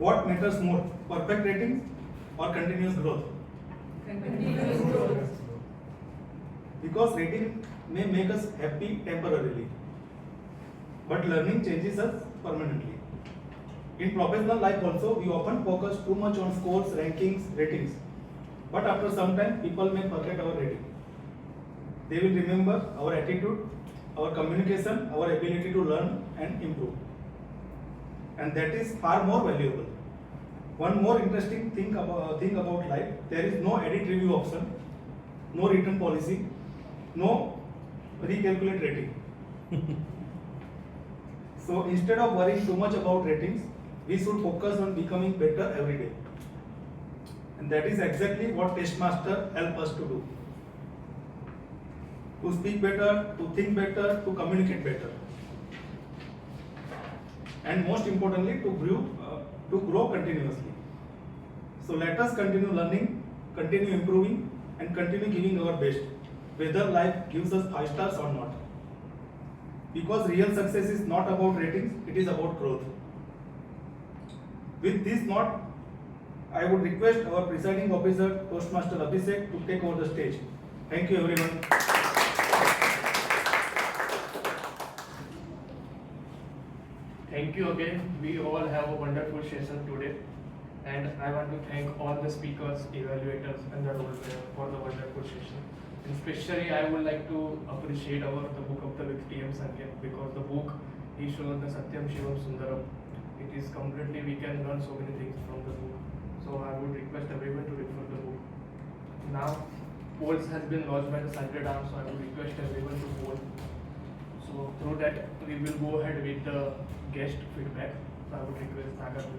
What matters more, perfect ratings or continuous growth? Continuous growth. Because rating may make us happy temporarily, but learning changes us permanently. In professional life also, we often focus too much on scores, rankings, ratings. But after some time, people may forget our rating. They will remember our attitude, our communication, our ability to learn and improve. And that is far more valuable. One more interesting thing about life, there is no edit review option, no written policy, no recalculate rating. So instead of worrying too much about ratings, we should focus on becoming better every day. And that is exactly what Toastmaster help us to do. To speak better, to think better, to communicate better. And most importantly, to grow continuously. So let us continue learning, continue improving, and continue giving our best, whether life gives us 5 stars or not. Because real success is not about ratings, it is about growth. With this note, I would request our presiding officer, Toastmaster Abhishek, to take over the stage. Thank you, everyone. Thank you again. We all have a wonderful session today. And I want to thank all the speakers, evaluators, and the role player for the wonderful session. And especially, I would like to appreciate the book of the VTM Sanket, because the book is shown the Satyam Shivam Sundaram. It is completely, we can learn so many things from the book. So I would request everyone to refer the book. Now, polls has been lodged by the Sanjay, so I would request everyone to vote. So through that, we will go ahead with the guest feedback. So I would request Sagar to do.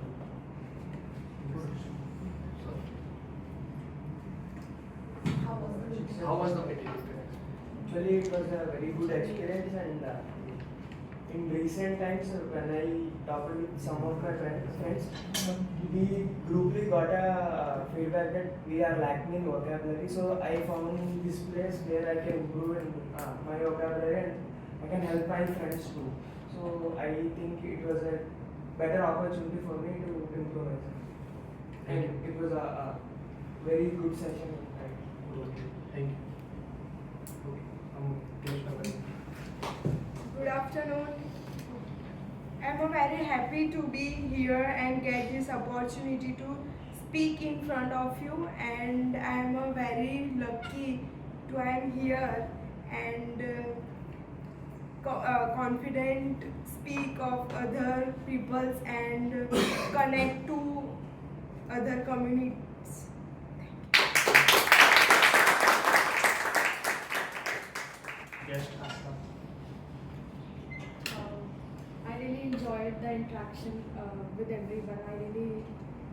How was the meeting? Actually, it was a very good experience, and in recent times, when I talked with some of my friends, we grouply got a feedback that we are lacking in vocabulary. So I found this place where I can improve in my vocabulary, and I can help my friends too. So I think it was a better opportunity for me to improve myself. And it was a very good session. Okay, thank you. Good afternoon. I'm very happy to be here and get this opportunity to speak in front of you, and I'm very lucky to I'm here and confident speak of other peoples and connect to other communities. Guest I really enjoyed the interaction with everyone. I really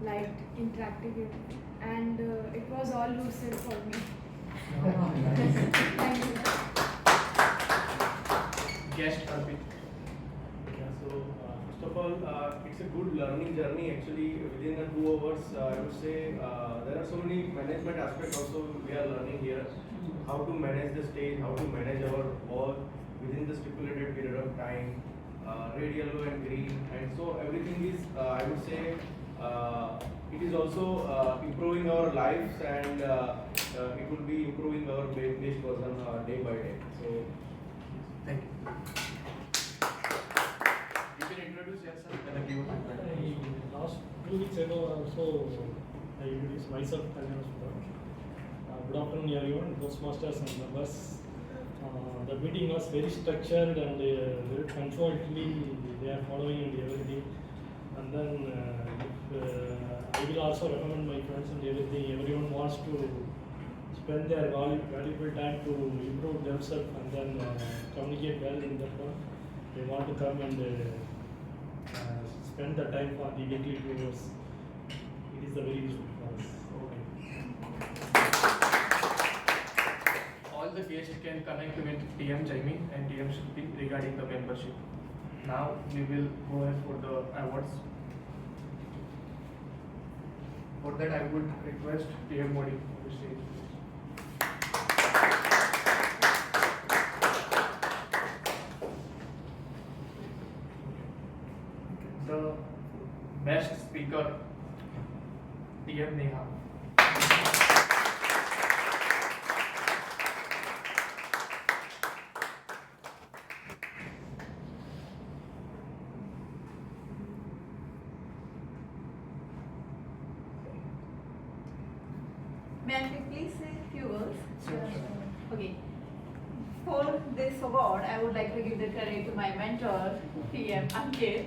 liked interacting with, and it was all lucid for me. Thank you. Guest Arpit. Yeah, so first of all, it's a good learning journey. Actually, within the 2 hours, I would say there are so many management aspects also we are learning here. How to manage the stage, how to manage our work within the stipulated period of time, red, yellow, and green, and so everything is, I would say, it is also improving our lives, and it will be improving our base version day by day. So, thank you. You can introduce yourself and give a feedback. Last 2 weeks ago, also I introduced myself. Good afternoon, everyone, Toastmasters and members. The meeting was very structured and very punctually they are following and everything. And then I will also recommend my friends and everything. Everyone wants to spend their valuable time to improve themselves and then communicate well in that one. They want to come and spend the time for the weekly 2 hours. It is a very useful for us. All the guests can connect with TM Jamie and TM Shruti regarding the membership. Now we will go ahead for the awards. For that I would request TMOD to the stage. The best speaker, TM Neha. May I please say a few words? Okay. For this award, I would like to give the credit to my mentor, TM Sanket.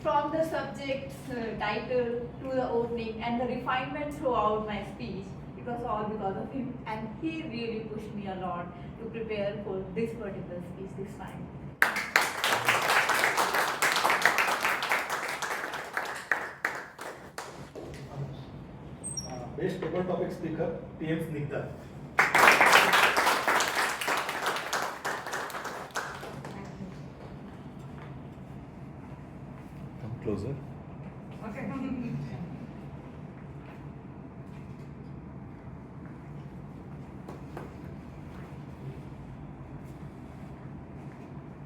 From the subject's title to the opening and the refinement throughout my speech, it was all because of him, and he really pushed me a lot to prepare for this particular speech this time. Best table topic speaker, TM Snigdha. Come closer. Okay.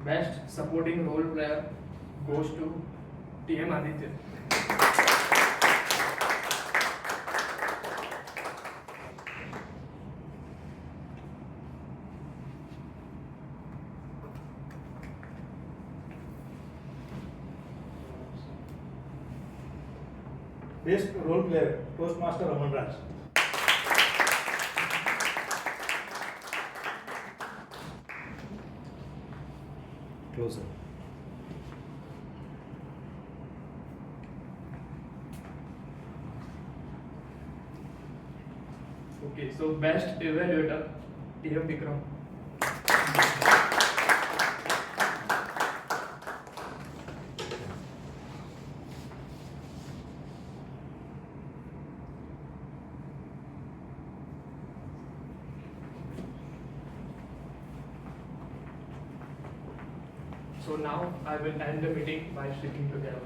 Best supporting role player goes to TM Aditya. Best role player, Toastmaster Amanraj. Closer. Okay, so best evaluator, TM Vikram. So now I will end the meeting by sticking together.